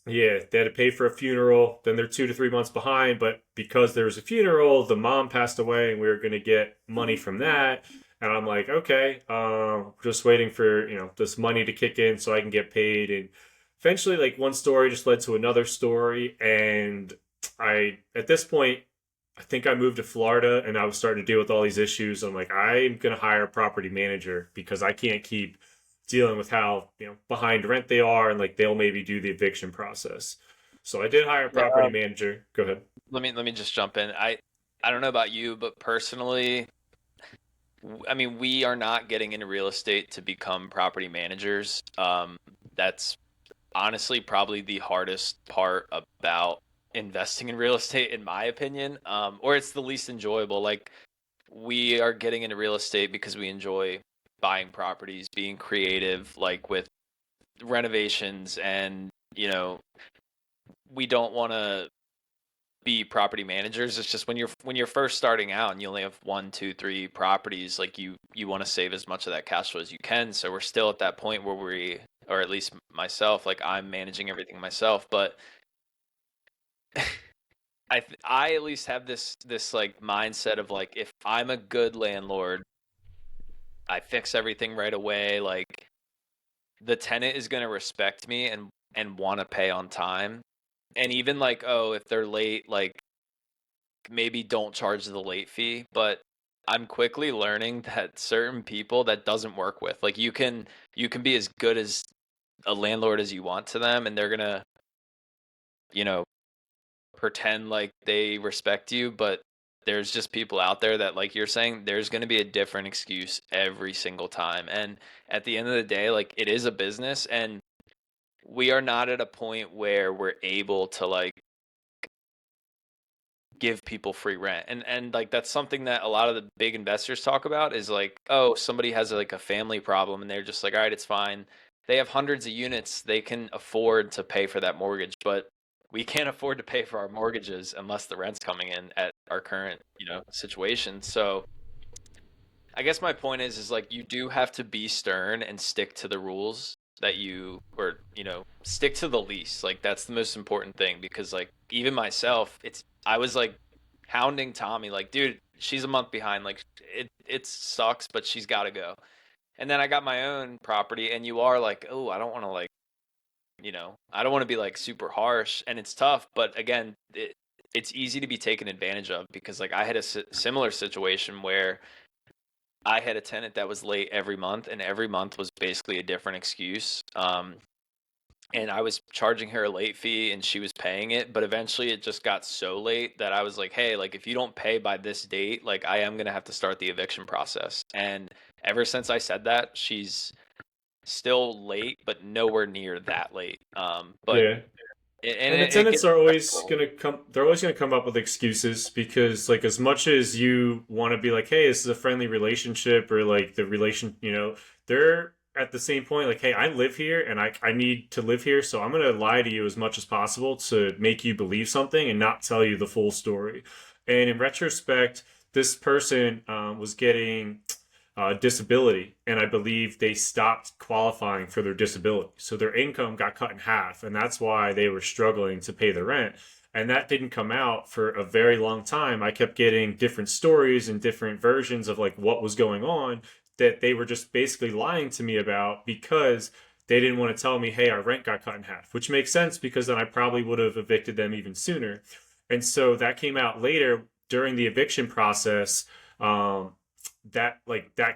yeah, they had to pay for a funeral. Then they're 2 to 3 months behind, but because there was a funeral, the mom passed away, and we were going to get money from that. And I'm like, okay, just waiting for this money to kick in so I can get paid. And eventually, like one story just led to another story, and at this point, I think I moved to Florida, and I was starting to deal with all these issues. I'm like, I'm going to hire a property manager because I can't keep dealing with how behind rent they are, and like they'll maybe do the eviction process. So I did hire a Yeah, property manager. Go ahead. let me just jump in. I don't know about you, but personally, I mean, we are not getting into real estate to become property managers. That's honestly probably the hardest part about investing in real estate, in my opinion, or it's the least enjoyable. Like, we are getting into real estate because we enjoy buying properties, being creative, like with renovations, and we don't want to be property managers. It's just when you're first starting out and you only have one, two, three properties, like you want to save as much of that cash flow as you can. So we're still at that point where or at least myself, like I'm managing everything myself. But I at least have this like mindset of like, if I'm a good landlord, I fix everything right away. Like, the tenant is going to respect me and want to pay on time. And even like, oh, if they're late, like maybe don't charge the late fee. But I'm quickly learning that certain people that doesn't work with. Like, you can be as good as a landlord as you want to them, and they're gonna, you know, pretend like they respect you, but there's just people out there that, like you're saying, there's going to be a different excuse every single time. And at the end of the day, like, it is a business, and we are not at a point where we're able to like give people free rent. And like, that's something that a lot of the big investors talk about, is like, oh, somebody has like a family problem and they're just like, all right, it's fine. They have hundreds of units, they can afford to pay for that mortgage, but we can't afford to pay for our mortgages unless the rent's coming in at our current, situation. So I guess my point is like, you do have to be stern and stick to the rules that or stick to the lease. Like, that's the most important thing, because like, even myself, I was like hounding Tommy, like, dude, she's a month behind. Like, it sucks, but she's got to go. And then I got my own property, and you are like, oh, I don't want to like, I don't want to be like super harsh, and it's tough. But again, it's easy to be taken advantage of, because like, I had a similar situation where I had a tenant that was late every month, and every month was basically a different excuse. And I was charging her a late fee, and she was paying it, but eventually it just got so late that I was like, hey, like, if you don't pay by this date, like, I am going to have to start the eviction process. And ever since I said that, she's still late, but nowhere near that late. But Yeah. And the it tenants gets are always stressful. gonna come. They're always gonna come up with excuses because, like, as much as you want to be like, "Hey, this is a friendly relationship," or like the relation, they're at the same point, like, "Hey, I live here and I need to live here, so I'm gonna lie to you as much as possible to make you believe something and not tell you the full story." And in retrospect, this person was getting disability, and I believe they stopped qualifying for their disability. So their income got cut in half, and that's why they were struggling to pay the rent. And that didn't come out for a very long time. I kept getting different stories and different versions of like what was going on that they were just basically lying to me about because they didn't want to tell me, hey, our rent got cut in half, which makes sense because then I probably would have evicted them even sooner. And so that came out later during the eviction process. Um, that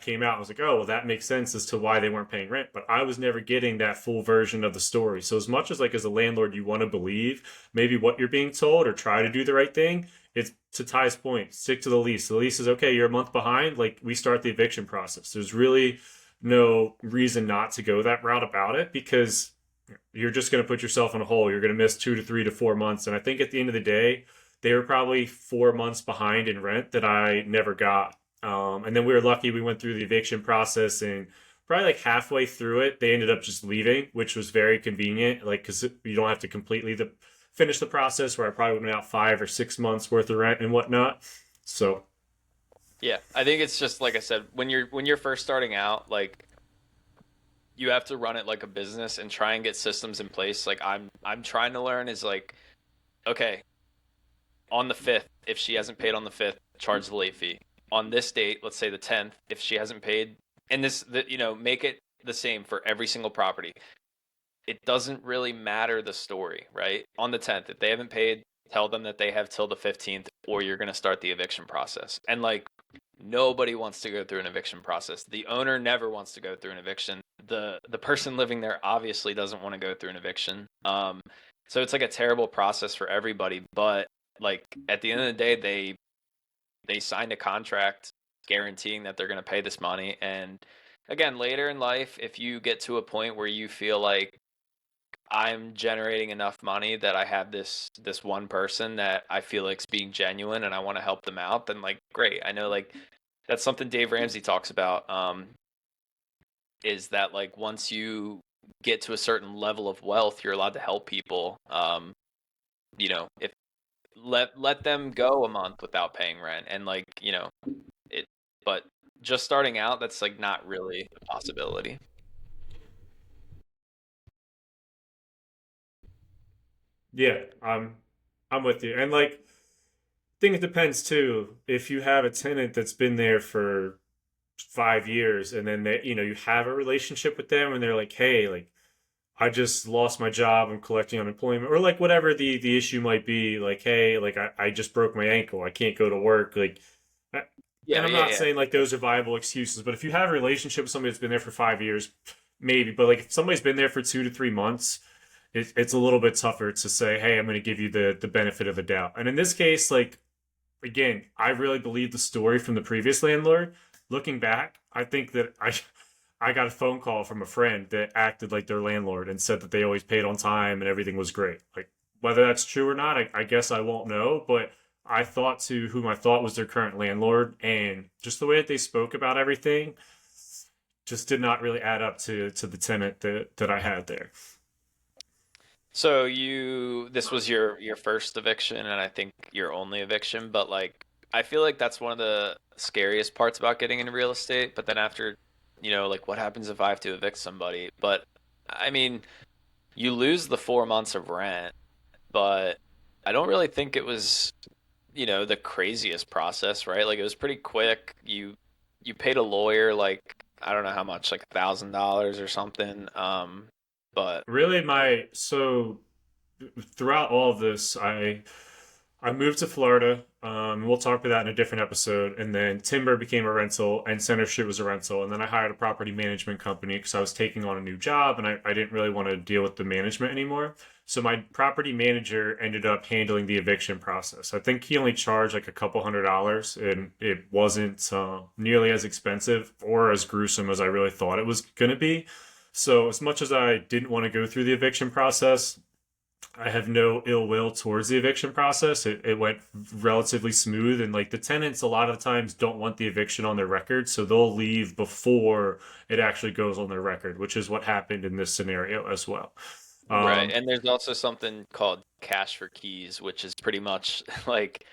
came out. I was like, oh, well, that makes sense as to why they weren't paying rent. But I was never getting that full version of the story. So as much as like as a landlord, you want to believe maybe what you're being told or try to do the right thing, it's to Ty's point, stick to the lease. The lease is okay, you're a month behind, like we start the eviction process. There's really no reason not to go that route about it because you're just going to put yourself in a hole. You're going to miss 2 to 3 to 4 months. And I think at the end of the day, they were probably 4 months behind in rent that I never got. And then we were lucky we went through the eviction process and probably like halfway through it, they ended up just leaving, which was very convenient. Like, because you don't have to completely finish the process where I probably went out 5 or 6 months worth of rent and whatnot. So, Yeah, I think it's just like I said, when you're first starting out, like, you have to run it like a business and try and get systems in place. Like, I'm trying to learn is like, okay, on the 5th, if she hasn't paid on the 5th, charge the late fee. On this date, let's say the 10th, if she hasn't paid, and make it the same for every single property. It doesn't really matter the story, right? On the 10th, if they haven't paid, tell them that they have till the 15th, or you're going to start the eviction process. And like, nobody wants to go through an eviction process. The owner never wants to go through an eviction. The person living there obviously doesn't want to go through an eviction. So it's like a terrible process for everybody. But like, at the end of the day, they signed a contract guaranteeing that they're going to pay this money. And again, later in life, if you get to a point where you feel like I'm generating enough money that I have this one person that I feel like's being genuine and I want to help them out, then like great. I know like that's something Dave Ramsey talks about. Is that like once you get to a certain level of wealth, you're allowed to help people. If let them go a month without paying rent, and like it. But just starting out, that's like not really a possibility. Yeah, I'm with you. And like, I think it depends too. If you have a tenant that's been there for 5 years, and then you have a relationship with them, and they're like, hey, like I just lost my job, I'm collecting unemployment, or like whatever the issue might be, like, hey, like I just broke my ankle, I can't go to work, like, and Yeah, I'm yeah, not yeah. saying like those are viable excuses, but if you have a relationship with somebody that's been there for 5 years, maybe, but like if somebody's been there for 2 to 3 months, it's a little bit tougher to say, hey, I'm going to give you the benefit of the doubt. And in this case, like again, I really believe the story from the previous landlord. Looking back, I think that I got a phone call from a friend that acted like their landlord and said that they always paid on time and everything was great. Like whether that's true or not, I guess I won't know. But I thought to whom I thought was their current landlord, and just the way that they spoke about everything just did not really add up to the tenant that I had there. So this was your first eviction, and I think your only eviction, but like I feel like that's one of the scariest parts about getting into real estate. But then after, like what happens if I have to evict somebody? But I mean, you lose the 4 months of rent, but I don't really think it was, the craziest process, right? Like it was pretty quick. You paid a lawyer like I don't know how much, like $1,000 or something. But Really, my so throughout all of this, I moved to Florida. We'll talk about that in a different episode. And then Timber became a rental, and Center Street was a rental. And then I hired a property management company because I was taking on a new job, and I didn't really want to deal with the management anymore. So my property manager ended up handling the eviction process. I think he only charged like a couple $100, and it wasn't nearly as expensive or as gruesome as I really thought it was going to be. So as much as I didn't want to go through the eviction process, I have no ill will towards the eviction process. It went relatively smooth, and like the tenants, a lot of times don't want the eviction on their record, so they'll leave before it actually goes on their record, which is what happened in this scenario as well. right, Um, and there's also something called cash for keys, which is pretty much like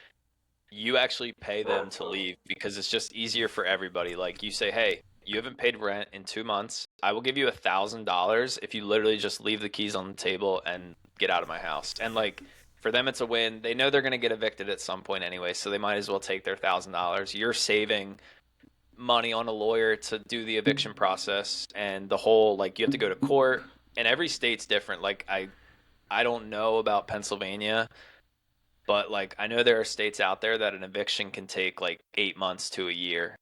you actually pay them to leave because it's just easier for everybody. Like you say, hey, you haven't paid rent in 2 months. I will give you $1,000 if you literally just leave the keys on the table and get out of my house. And like for them, it's a win. They know they're going to get evicted at some point anyway, so they might as well take their $1,000. You're saving money on a lawyer to do the eviction process and the whole like you have to go to court. And every state's different. Like I don't know about Pennsylvania, but like I know there are states out there that an eviction can take like 8 months to a year.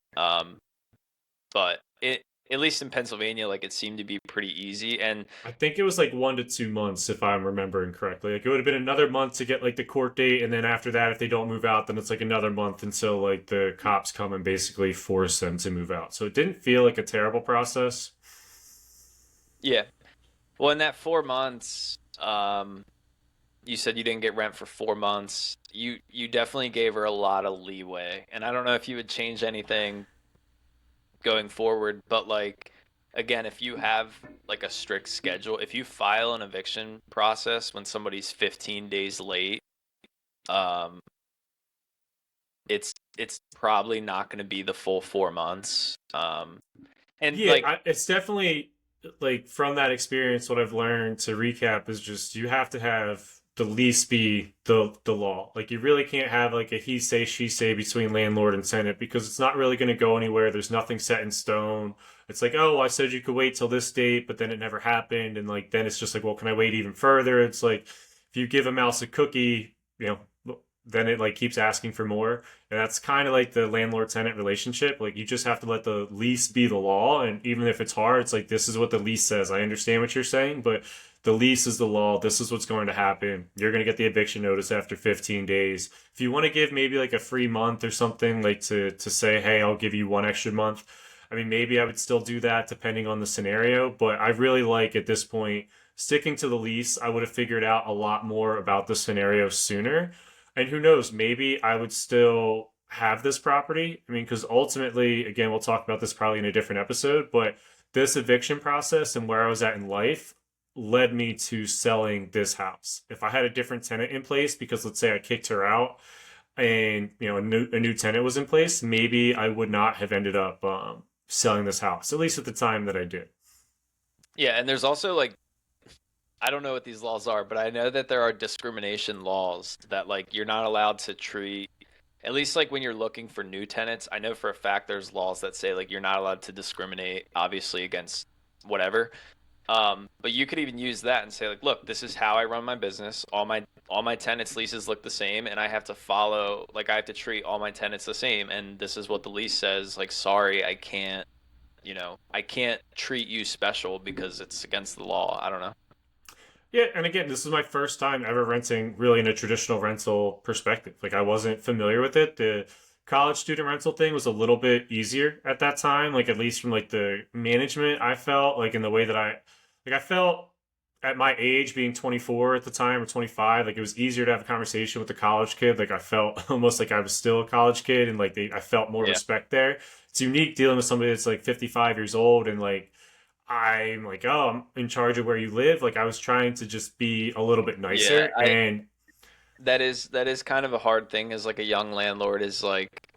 But it at least in Pennsylvania, like it seemed to be pretty easy. And I think it was like 1 to 2 months, if I'm remembering correctly. Like it would have been another month to get like the court date, and then after that, if they don't move out, then it's like another month until like the cops come and basically force them to move out. So it didn't feel like a terrible process. yeah, well, in that 4 months, you said you didn't get rent for 4 months. You definitely gave her a lot of leeway, and I don't know if you would change anything going forward, but like again, if you have like a strict schedule, if you file an eviction process when somebody's 15 days late, um, it's probably not going to be the full 4 months. And Yeah, like it's definitely like from that experience. What I've learned to recap is just you have to have the lease be the law. Like you really can't have like a he say she say between landlord and tenant because it's not really going to go anywhere. There's nothing set in stone. It's like, oh, I said you could wait till this date, but then it never happened, and like then it's just like, well, can I wait even further? It's like if you give a mouse a cookie, then it like keeps asking for more. And that's kind of like the landlord tenant relationship. Like you just have to let the lease be the law. And even if it's hard, it's like, this is what the lease says. I understand what you're saying, but the lease is the law. This is what's going to happen. You're going to get the eviction notice after 15 days. If you want to give maybe like a free month or something, like to say, hey, I'll give you 1 extra month. I mean, maybe I would still do that depending on the scenario, but I really like at this point sticking to the lease, I would have figured out a lot more about the scenario sooner. And who knows, maybe I would still have this property. I mean, because ultimately, again, we'll talk about this probably in a different episode, but this eviction process and where I was at in life led me to selling this house. If I had a different tenant in place, because let's say I kicked her out and a new tenant was in place, maybe I would not have ended up selling this house, at least at the time that I did. Yeah, and there's also like I don't know what these laws are, but I know that there are discrimination laws that like you're not allowed to treat at least like when you're looking for new tenants. I know for a fact there's laws that say like you're not allowed to discriminate obviously against whatever. But you could even use that and say like, look, this is how I run my business. All my tenants' leases look the same, and I have to follow like I have to treat all my tenants the same. And this is what the lease says. Like, sorry, I can't. I can't treat you special because it's against the law. I don't know. Yeah, and again, this is my first time ever renting really in a traditional rental perspective. Like I wasn't familiar with it. The college student rental thing was a little bit easier at that time, like at least from like the management I felt like in the way that I felt at my age being 24 at the time or 25, like it was easier to have a conversation with a college kid. Like I felt almost like I was still a college kid and like I felt more Yeah, respect there. It's unique dealing with somebody that's like 55 years old and like I'm like, oh, I'm in charge of where you live. Like I was trying to just be a little bit yeah. nicer. I And that is kind of a hard thing as like a young landlord is like,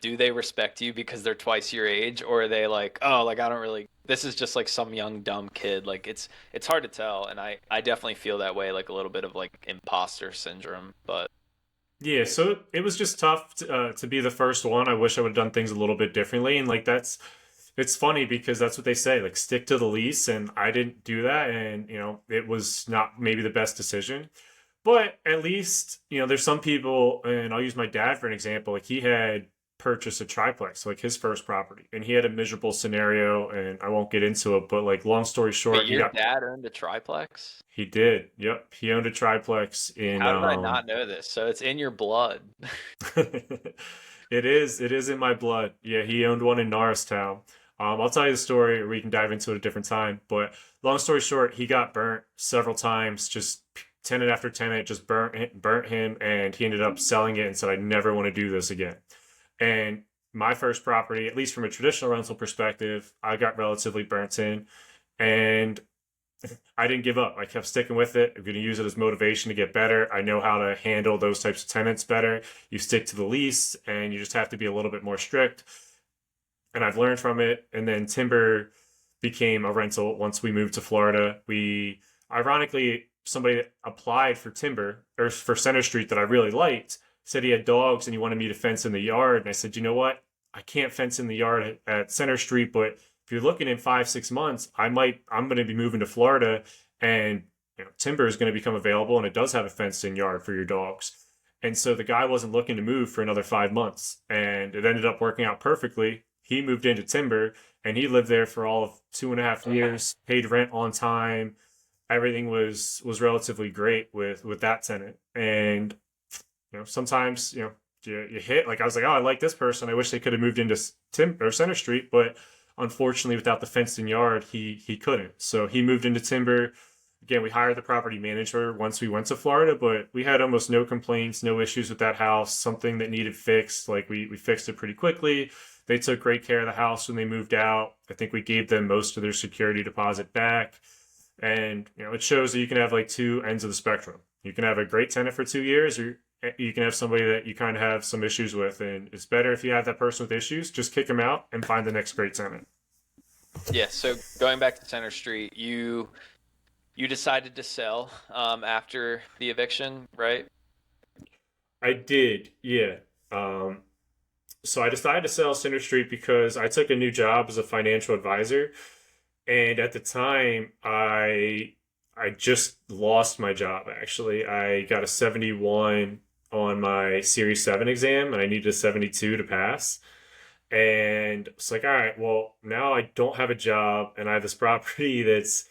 do they respect you because they're twice your age, or are they like, oh, like I don't really. This is just like some young dumb kid. Like it's hard to tell, and I definitely feel that way, like a little bit of like imposter syndrome. But yeah, so it was just tough to be the first one. I wish I would have done things a little bit differently. And like it's funny because that's what they say, like stick to the lease. And I didn't do that. And, it was not maybe the best decision. But at least, there's some people, and I'll use my dad for an example. Like he had purchased a triplex, like his first property, and he had a miserable scenario, and I won't get into it. But like, long story wait, short, your dad owned a triplex? he did. Yep, he owned a triplex in How did I not know this? So it's in your blood. It is in my blood. Yeah, he owned one in Norristown. I'll tell you the story, or we can dive into it a different time. But long story short, he got burnt several times. Just tenant after tenant just burnt him, and he ended up selling it and said, "I never want to do this again." And my first property, at least from a traditional rental perspective, I got relatively burnt in, and I didn't give up. I kept sticking with it. I'm going to use it as motivation to get better. I know how to handle those types of tenants better. You stick to the lease and you just have to be a little bit more strict. And I've learned from it. And then timber became a rental once we moved to Florida. Ironically, somebody that applied for timber or for Center Street that I really liked said he had dogs and he wanted me to fence in the yard. And I said, you know what? I can't fence in the yard at Center Street, but if you're looking in 5 6 months, I'm going to be moving to Florida, and timber is going to become available, and it does have a fenced in yard for your dogs. And so the guy wasn't looking to move for another 5 months, and it ended up working out perfectly. He moved into timber, and he lived there for all of 2.5 years, paid rent on time. Everything was relatively great with that tenant. And sometimes you hit like I was like, oh, I like this person. I wish they could have moved into Tim or Center Street, but unfortunately, without the fenced in yard, he couldn't. So he moved into timber. Again, we hired the property manager once we went to Florida, but we had almost no complaints, no issues with that house. Something that needed fixed, like we fixed it pretty quickly. They took great care of the house when they moved out. I think we gave them most of their security deposit back. And it shows that you can have like two ends of the spectrum. You can have a great tenant for 2 years, or you can have somebody that you kind of have some issues with. And it's better if you have that person with issues, just kick them out and find the next great tenant. Yeah, so going back to Center Street, you decided to sell after the eviction, right? I did, yeah. Um, so I decided to sell Center Street because I took a new job as a financial advisor, and at the time, I just lost my job. Actually, I got a 71 on my Series 7 exam, and I needed a 72 to pass. And it's like, all right, well, now I don't have a job and I have this property that's,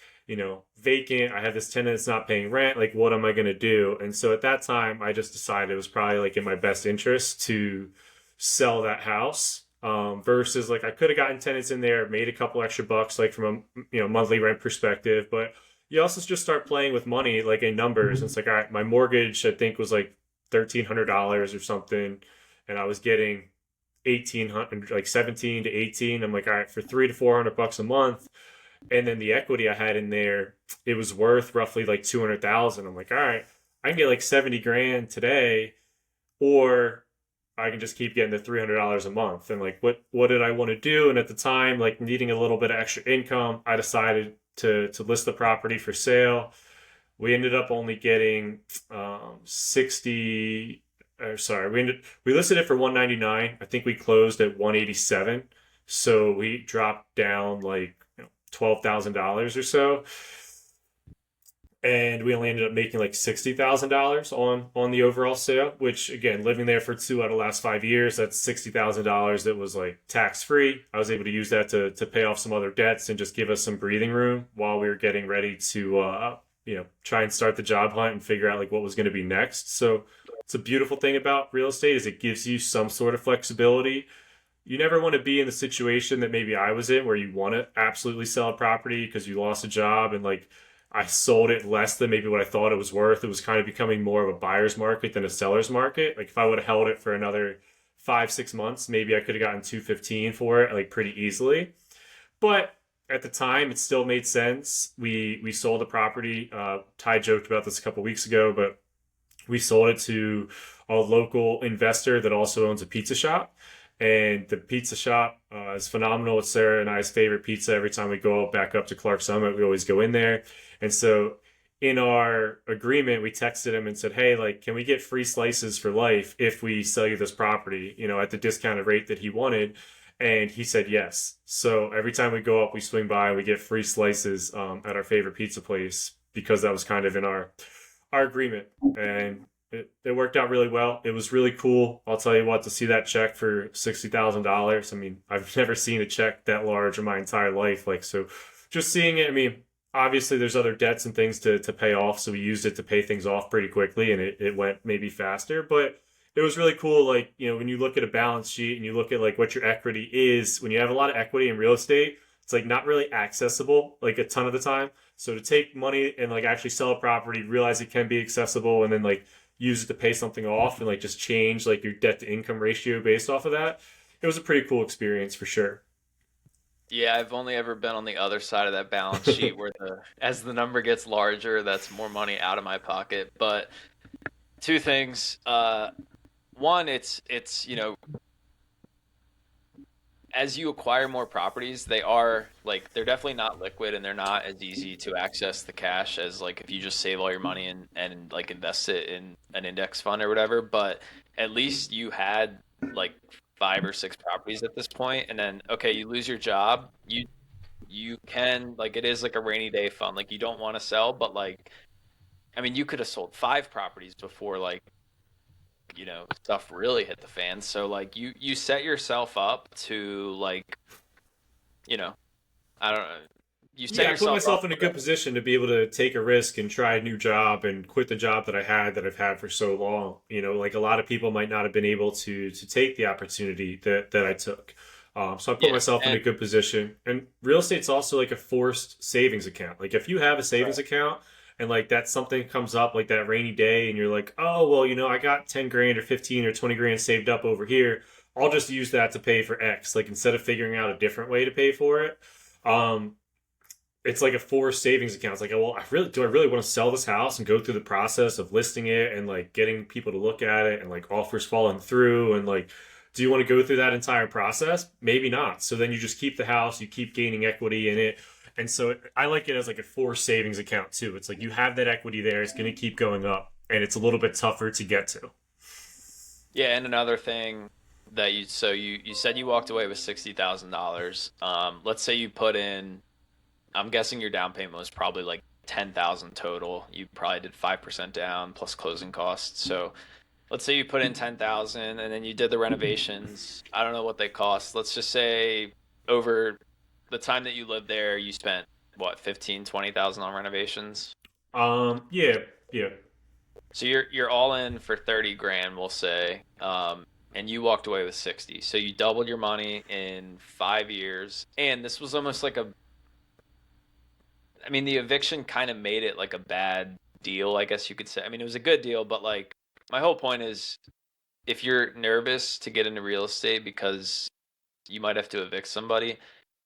vacant. I have this tenant that's not paying rent. Like, what am I going to do? And so at that time, I just decided it was probably like in my best interest to sell that house. versus like I could have gotten tenants in there, made a couple extra bucks like from a monthly rent perspective, but you also just start playing with money like in numbers. And it's like, all right, my mortgage I think was like $1,300 or something, and I was getting 1,800, like 17 to 18. I'm like, all right, for 300 to 400 bucks a month, and then the equity I had in there, it was worth roughly like 200,000. I'm like, all right, I can get like 70 grand today, or I can just keep getting the $300 a month. And like, what did I want to do? And at the time, like needing a little bit of extra income, I decided to list the property for sale. We ended up only getting 60. Or sorry, we listed it for 199. I think we closed at 187. So we dropped down like $12,000 or so, and we only ended up making like $60,000 on the overall sale. Which again, living there for 2 out of the last 5 years, that's $60,000 that was like tax free. I was able to use that to pay off some other debts and just give us some breathing room while we were getting ready to try and start the job hunt and figure out like what was going to be next. So it's a beautiful thing about real estate is it gives you some sort of flexibility. You never want to be in the situation that maybe I was in where you want to absolutely sell a property because you lost a job and like I sold it less than maybe what I thought it was worth. It was kind of becoming more of a buyer's market than a seller's market. Like if I would have held it for another 5 6 months, maybe I could have gotten 215 for it like pretty easily. But at the time, it still made sense. We sold the property. Ty joked about this a couple weeks ago, but we sold it to a local investor that also owns a pizza shop. And the pizza shop is phenomenal. It's Sarah and I's favorite pizza. Every time we go back up to Clark Summit, we always go in there. And so in our agreement, we texted him and said, hey, like, can we get free slices for life if we sell you this property, at the discounted rate that he wanted? And he said yes. So every time we go up, we swing by and we get free slices at our favorite pizza place because that was kind of in our agreement. And it worked out really well. It was really cool. I'll tell you what, to see that check for $60,000. I mean, I've never seen a check that large in my entire life. Like, so just seeing it, I mean, obviously there's other debts and things to pay off. So we used it to pay things off pretty quickly and it went maybe faster, but it was really cool. Like, when you look at a balance sheet and you look at like what your equity is, when you have a lot of equity in real estate, it's like not really accessible like a ton of the time. So to take money and like actually sell a property, realize it can be accessible, and then like use it to pay something off and like just change like your debt to income ratio based off of that. It was a pretty cool experience for sure. Yeah, I've only ever been on the other side of that balance sheet where as the number gets larger, that's more money out of my pocket. But two things. One, it's as you acquire more properties, they're definitely not liquid and they're not as easy to access the cash as like if you just save all your money and like invest it in an index fund or whatever. But at least you had like 5 or 6 properties at this point, and then okay, you lose your job, you can like it is like a rainy day fund. Like you don't want to sell, but like I mean you could have sold 5 properties before like stuff really hit the fan. So like you set yourself up to like, you know, I don't know. You set Yeah, I put yourself up myself in a for good that. position to be able to take a risk and try a new job and quit the job that I've had for so long. Like a lot of people might not have been able to take the opportunity that I took. So I put Yeah. myself in a And good position. And real estate's also like a forced savings account. Like if you have a savings right. account and like that something comes up like that rainy day and you're like, oh well, I got 10 grand or 15 or 20 grand saved up over here. I'll just use that to pay for X. Like instead of figuring out a different way to pay for it. Um, it's like a forced savings account. It's like, well, I really want to sell this house and go through the process of listing it and like getting people to look at it and like offers falling through and like, do you want to go through that entire process? Maybe not. So then you just keep the house, you keep gaining equity in it. And so I like it as like a forced savings account too. It's like you have that equity there, it's going to keep going up and it's a little bit tougher to get to. Yeah, and another thing that you said you walked away with $60,000. Let's say you put in, I'm guessing your down payment was probably like 10,000 total. You probably did 5% down plus closing costs. So let's say you put in 10,000 and then you did the renovations. I don't know what they cost. Let's just say over the time that you lived there, you spent what, 15, 20,000 on renovations. Yeah, yeah. So you're all in for 30 grand, we'll say. and you walked away with 60. So you doubled your money in 5 years. And this was almost like I mean, the eviction kind of made it like a bad deal, I guess you could say. I mean, it was a good deal, but like my whole point is if you're nervous to get into real estate because you might have to evict somebody,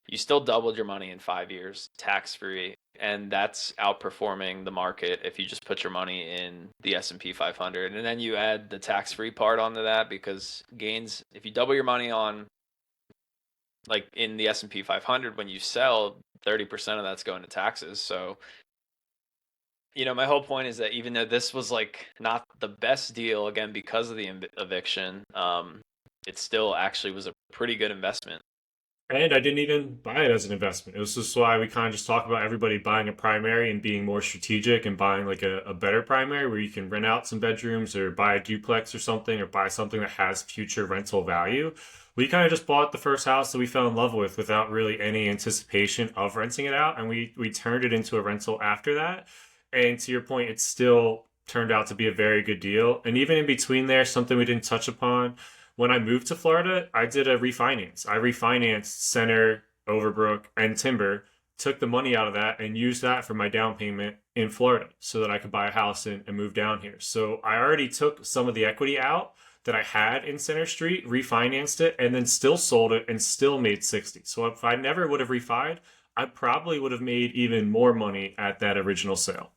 you still doubled your money in 5 years, tax free, and that's outperforming the market if you just put your money in the S&P 500. And then you add the tax free part onto that because gains, if you double your money on like in the S&P 500 when you sell, 30% of that's going to taxes. So, my whole point is that even though this was like not the best deal again because of the eviction, it still actually was a pretty good investment. And I didn't even buy it as an investment. It was just why we kind of just talk about everybody buying a primary and being more strategic and buying like a better primary where you can rent out some bedrooms or buy a duplex or something or buy something that has future rental value. We kind of just bought the first house that we fell in love with without really any anticipation of renting it out. And we turned it into a rental after that. And to your point, it still turned out to be a very good deal. And even in between there, something we didn't touch upon when I moved to Florida, I did a refinance. I refinanced Center, Overbrook, and Timber, took the money out of that, and used that for my down payment in Florida so that I could buy a house and move down here. So I already took some of the equity out that I had in Center Street, refinanced it, and then still sold it and still made 60. So if I never would have refied, I probably would have made even more money at that original sale.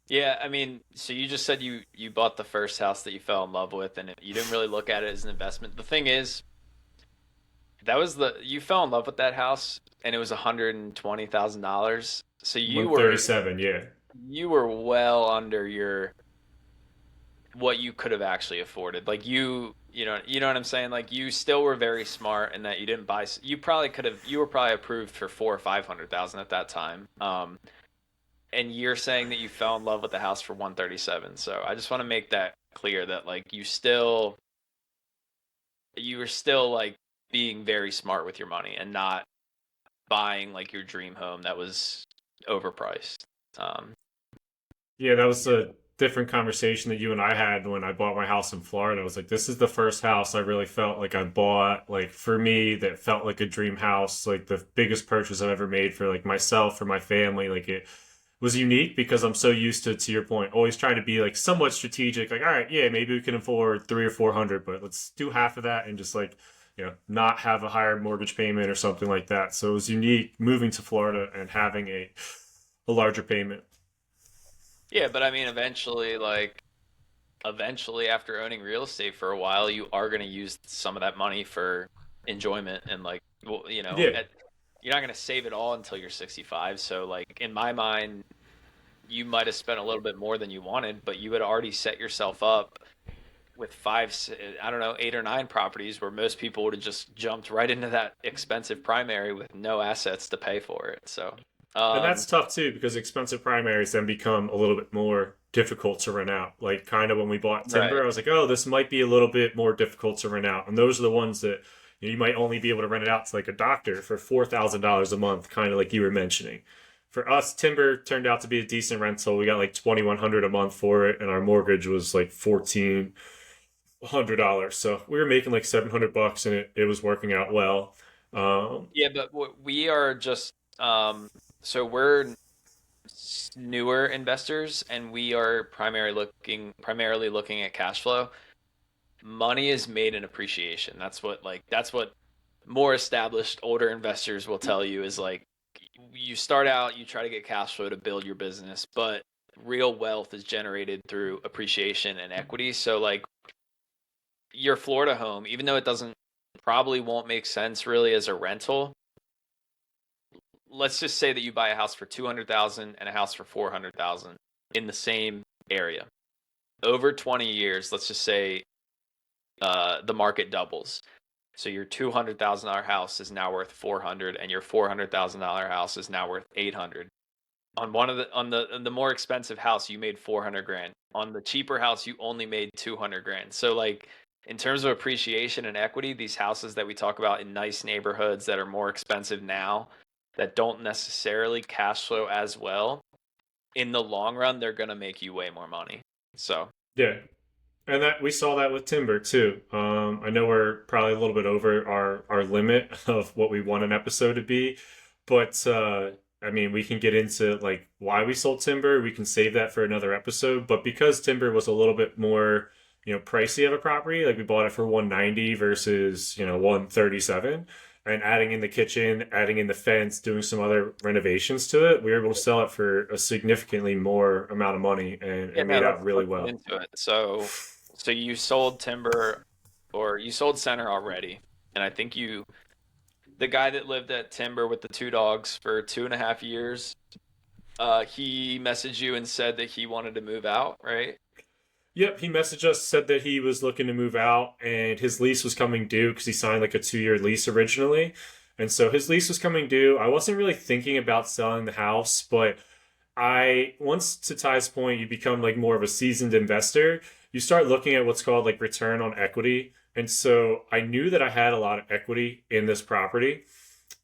Yeah, I mean, so you just said you bought the first house that you fell in love with, and you didn't really look at it as an investment. The thing is, that was the you fell in love with that house, and it was $120,000. So you were 137, yeah. you were well under your what you could have actually afforded. Like you know what I'm saying? Like you still were very smart in that you didn't buy. You probably could have. You were probably approved for 4 or 500,000 at that time. And you're saying that you fell in love with the house for 137. So I just want to make that clear that like you were still like being very smart with your money and not buying like your dream home that was overpriced. Um, Yeah, that was a different conversation that you and I had when I bought my house in Florida. I was like, this is the first house I really felt like I bought, like for me, that felt like a dream house, like the biggest purchase I've ever made for like myself, for my family. Like it was unique because I'm so used to your point, always trying to be like somewhat strategic. Like, all right, yeah, maybe we can afford 300 or 400, but let's do half of that and just like, not have a higher mortgage payment or something like that. So it was unique moving to Florida and having a larger payment. yeah, but I mean, eventually after owning real estate for a while, you are going to use some of that money for enjoyment and like, well, Yeah. you're not going to save it all until you're 65. So like in my mind, you might have spent a little bit more than you wanted, but you had already set yourself up with I don't know, 8 or 9 properties where most people would have just jumped right into that expensive primary with no assets to pay for it. So, And um, that's tough too because expensive primaries then become a little bit more difficult to rent out. Like kind of when we bought timber, right. I was like, oh, this might be a little bit more difficult to rent out. And those are the ones that you might only be able to rent it out to like a doctor for $4,000 a month, kind of like you were mentioning. For us, timber turned out to be a decent rental. We got like 2,100 a month for it, and our mortgage was like $1,400. So we were making like $700, and it was working out well. Um, Yeah, but we are just, so we're newer investors and we are primarily looking at cash flow. Money is made in appreciation. That's what more established older investors will tell you is like you start out, you try to get cash flow to build your business, but real wealth is generated through appreciation and equity. So like your Florida home, even though it doesn't probably won't make sense really as a rental, let's just say that you buy a house for 200,000 and a house for 400,000 in the same area. Over 20 years, let's just say the market doubles. So your $200,000 house is now worth 400, and your $400,000 house is now worth 800. On the more expensive house, you made 400 grand. On the cheaper house, you only made 200 grand. So like in terms of appreciation and equity, these houses that we talk about in nice neighborhoods that are more expensive now, that don't necessarily cash flow as well, in the long run, they're gonna make you way more money. So yeah, And that we saw that with timber too. I know we're probably a little bit over our limit of what we want an episode to be, but I mean, we can get into like why we sold timber. We can save that for another episode. But because timber was a little bit more, pricey of a property, like we bought it for 190 versus 137, and adding in the kitchen, adding in the fence, doing some other renovations to it, we were able to sell it for a significantly more amount of money Yeah, and no, made out let's really get well. into it. So you sold timber, or you sold center already, and I think the guy that lived at Timber with the two dogs for 2.5 years, he messaged you and said that he wanted to move out, right? Yep, he messaged us, said that he was looking to move out and his lease was coming due because he signed like a 2 year lease originally. And so his lease was coming due. I wasn't really thinking about selling the house, but once to Ty's point, you become like more of a seasoned investor. You start looking at what's called like return on equity. And so I knew that I had a lot of equity in this property.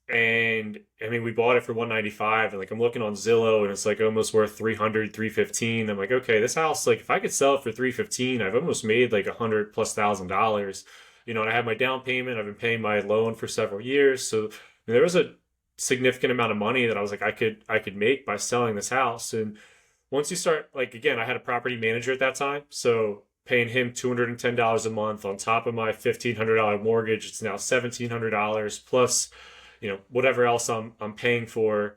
And I mean, we bought it for 195, and like I'm looking on Zillow and it's like almost worth 300, 315. I'm like, okay, this house, like if I could sell it for 315, I've almost made like 100 plus thousand dollars. And I have my down payment. I've been paying my loan for several years. So there was a significant amount of money that I was like, I could make by selling this house. And once you start, like, again, I had a property manager at that time, so paying him $210 a month on top of my $1,500 mortgage, it's now $1,700 plus whatever else I'm paying for.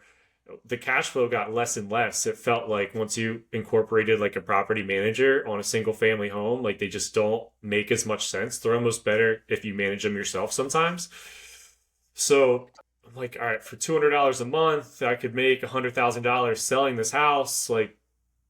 The cash flow got less and less. It felt like once you incorporated like a property manager on a single family home, like they just don't make as much sense. They're almost better if you manage them yourself sometimes. So I'm like, all right, for $200 a month, I could make $100,000 selling this house. Like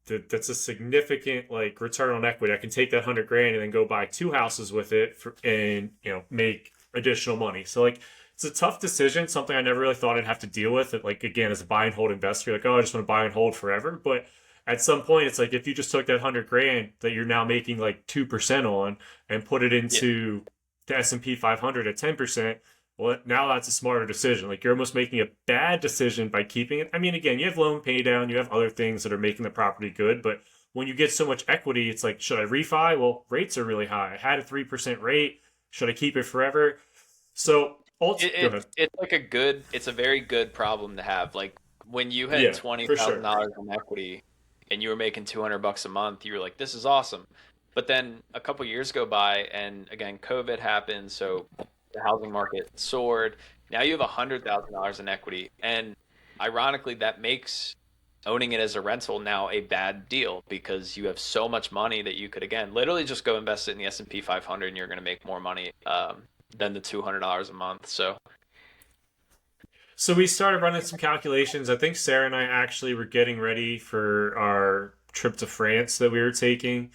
that's a significant like return on equity. I can take that 100 grand and then go buy two houses with it and make additional money. So like it's a tough decision, something I never really thought I'd have to deal with. It, like again, as a buy and hold investor, like, oh, I just want to buy and hold forever. But at some point, it's like if you just took that 100 grand that you're now making like 2% on and put it Yeah. into the S&P 500 at 10%. Well, now that's a smarter decision. Like you're almost making a bad decision by keeping it. I mean, again, you have loan pay down, you have other things that are making the property good, but when you get so much equity, it's like, should I refi? Well, rates are really high. I had a 3% rate. Should I keep it forever? So, go ahead. It's a very good problem to have. Like when you had Yeah, twenty for thousand sure. dollars in equity and you were making $200 a month, you were like, this is awesome. But then a couple years go by, and again, COVID happened, so the housing market soared. Now you have $100,000 in equity, and ironically, that makes owning it as a rental now a bad deal because you have so much money that you could again literally just go invest it in the S&P 500 and you're going to make more money than the $200 a month. So So we started running some calculations. I think Sarah and I actually were getting ready for our trip to France that we were taking,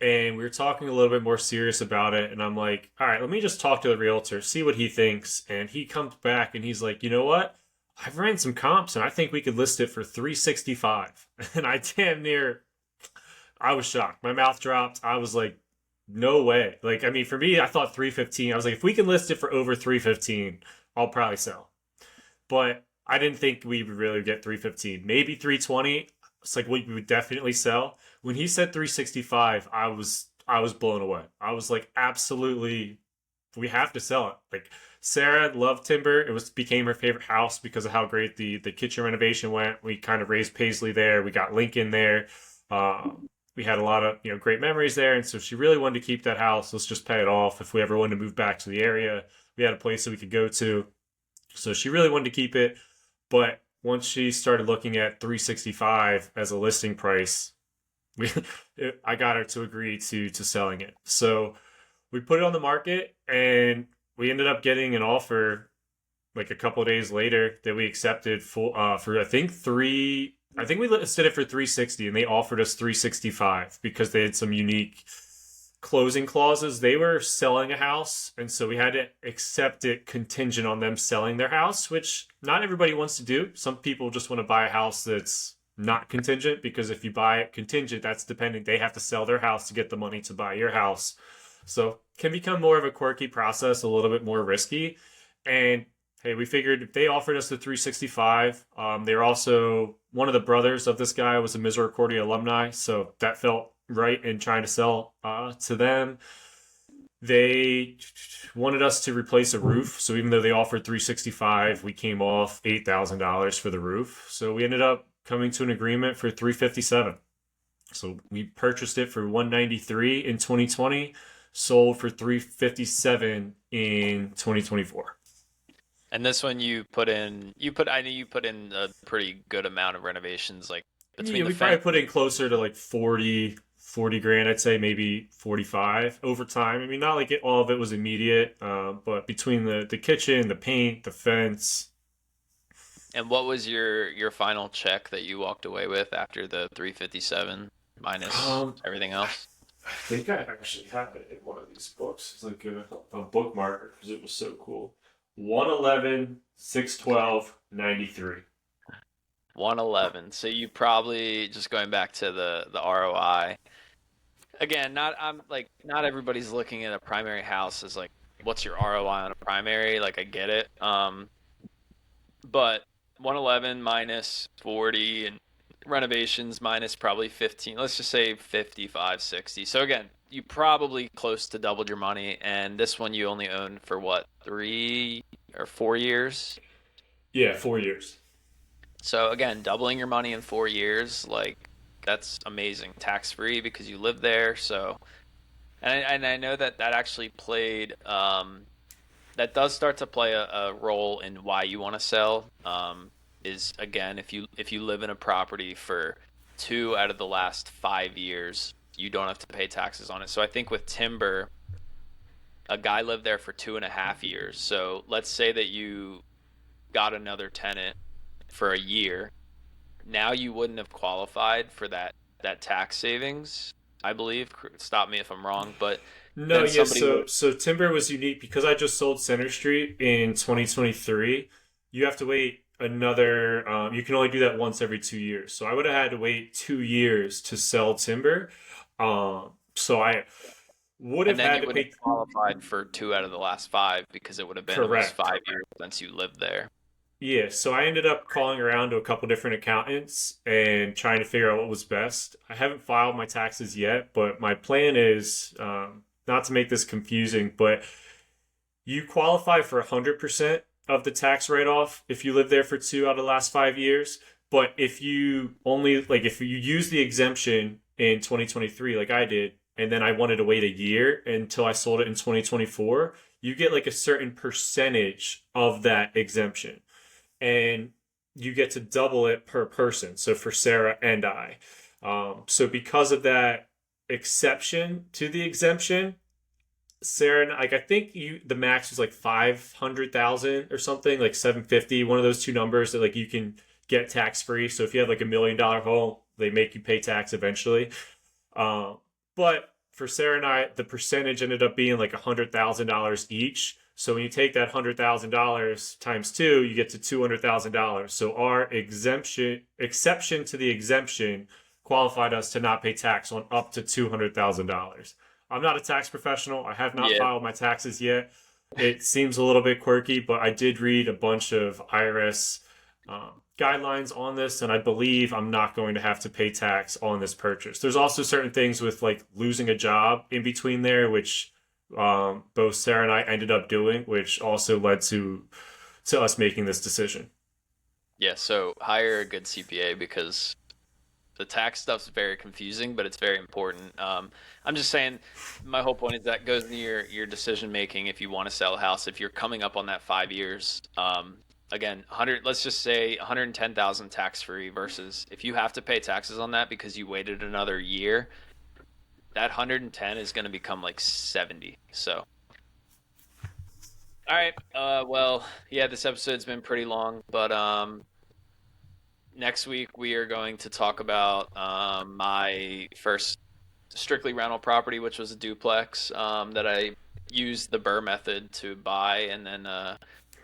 and we were talking a little bit more serious about it. And I'm like, all right, let me just talk to the realtor, see what he thinks. And he comes back and he's like, you know what? I've ran some comps and I think we could list it for 365. And I was shocked. My mouth dropped. I was like, no way. Like, I mean, for me, I thought 315. I was like, if we can list it for over 315, I'll probably sell. But I didn't think we would really get 315. Maybe 320. It's like we would definitely sell. When he said 365, I was blown away. I was like, absolutely, we have to sell it. Like Sarah loved timber. It was became her favorite house because of how great the kitchen renovation went. We kind of raised Paisley there. We got Lincoln there. Uh, we had a lot of great memories there, and so she really wanted to keep that house. Let's just pay it off. If we ever wanted to move back to the area, we had a place that we could go to. So she really wanted to keep it, but once she started looking at 365 as a listing price, we, I got her to agree to selling it. So we put it on the market, and we ended up getting an offer like a couple of days later that we accepted for I think three. I think we listed it for 360, and they offered us 365 because they had some unique closing clauses. They were selling a house, and so we had to accept it contingent on them selling their house, which not everybody wants to do. Some people just want to buy a house that's not contingent because if you buy it contingent, that's depending. They have to sell their house to get the money to buy your house. So can become more of a quirky process, a little bit more risky. And hey, we figured if they offered us the 365, they're also one of the brothers of this guy was a Misericordia alumni, so that felt right, and trying to sell to them. They wanted us to replace a roof, so even though they offered 365, we came off $8,000 for the roof. So we ended up coming to an agreement for 357. So we purchased it for 193 in 2020, sold for 357 in 2024. And this one I know you put in a pretty good amount of renovations, like between Yeah, the we probably fence. put in closer to like 40 grand. I'd say maybe 45 over time. I mean, not like all of it was immediate, but between the kitchen, the paint, the fence. And what was your final check that you walked away with after the 357 minus Um, everything else? I think I actually have it in one of these books. It's like a bookmarker because it was so cool. 111, 612, 93. 111. So you probably, just going back to the ROI. Again, not everybody's looking at a primary house as like what's your ROI on a primary? Like I get it. But 111 minus 40 and renovations minus probably 15. Let's just say 55, 60. So again, you probably close to doubled your money, and this one you only own for what, 3 or 4 years? Yeah, 4 years. So again, doubling your money in 4 years, like that's amazing. Tax free because you live there. So, and I know that that actually played, that does start to play a role in why you want to sell. Is again, if you live in a property for 2 out of the last 5 years, you don't have to pay taxes on it. So I think with timber, a guy lived there for 2.5 years. So let's say that you got another tenant for a year. Now you wouldn't have qualified for that tax savings, I believe. Stop me if I'm wrong, but No, then yeah, somebody would. so Timber was unique because I just sold Center Street in 2023. You have to wait another you can only do that once every 2 years. So I would have had to wait 2 years to sell Timber. So I would And have then had you to would have pay. qualified for 2 out of the last 5 because it would have been almost Correct. 5 years since you lived there. Yeah, so I ended up calling around to a couple different accountants and trying to figure out what was best. I haven't filed my taxes yet, but my plan is not to make this confusing, but you qualify for 100% of the tax write off if you live there for 2 out of the last 5 years. But if you only, like, if you use the exemption in 2023, like I did, and then I wanted to wait a year until I sold it in 2024, you get like a certain percentage of that exemption and you get to double it per person. So for Sarah and I. So because of that exception to the exemption, Sarah and like I think the max was like 500,000 or something, like 750, one of those two numbers that like you can get tax free. So if you have like $1 million home, they make you pay tax eventually. Uh, but for Sarah and I, the percentage ended up being like $100,000 each. So when you take that $100,000 times two, you get to $200,000. So our exception to the exemption qualified us to not pay tax on up to $200,000. I'm not a tax professional. I have not Yeah. filed my taxes yet. It seems a little bit quirky, but I did read a bunch of IRS guidelines on this, and I believe I'm not going to have to pay tax on this purchase. There's also certain things with like losing a job in between there, which both Sarah and I ended up doing, which also led to us making this decision. Yeah, so hire a good CPA because the tax stuff's very confusing, but it's very important. I'm just saying, my whole point is that goes into your decision making if you want to sell a house. If you're coming up on that 5 years, again, 100, let's just say 110,000 tax free versus if you have to pay taxes on that because you waited another year, that 110 is going to become like 70. So, all right. Well, yeah, this episode's been pretty long, but next week we are going to talk about my first strictly rental property, which was a duplex that I used the Burr method to buy and then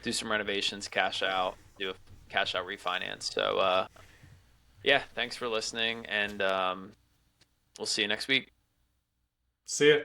do some renovations, cash out, do a cash out refinance. So yeah, thanks for listening, and we'll see you next week. See ya.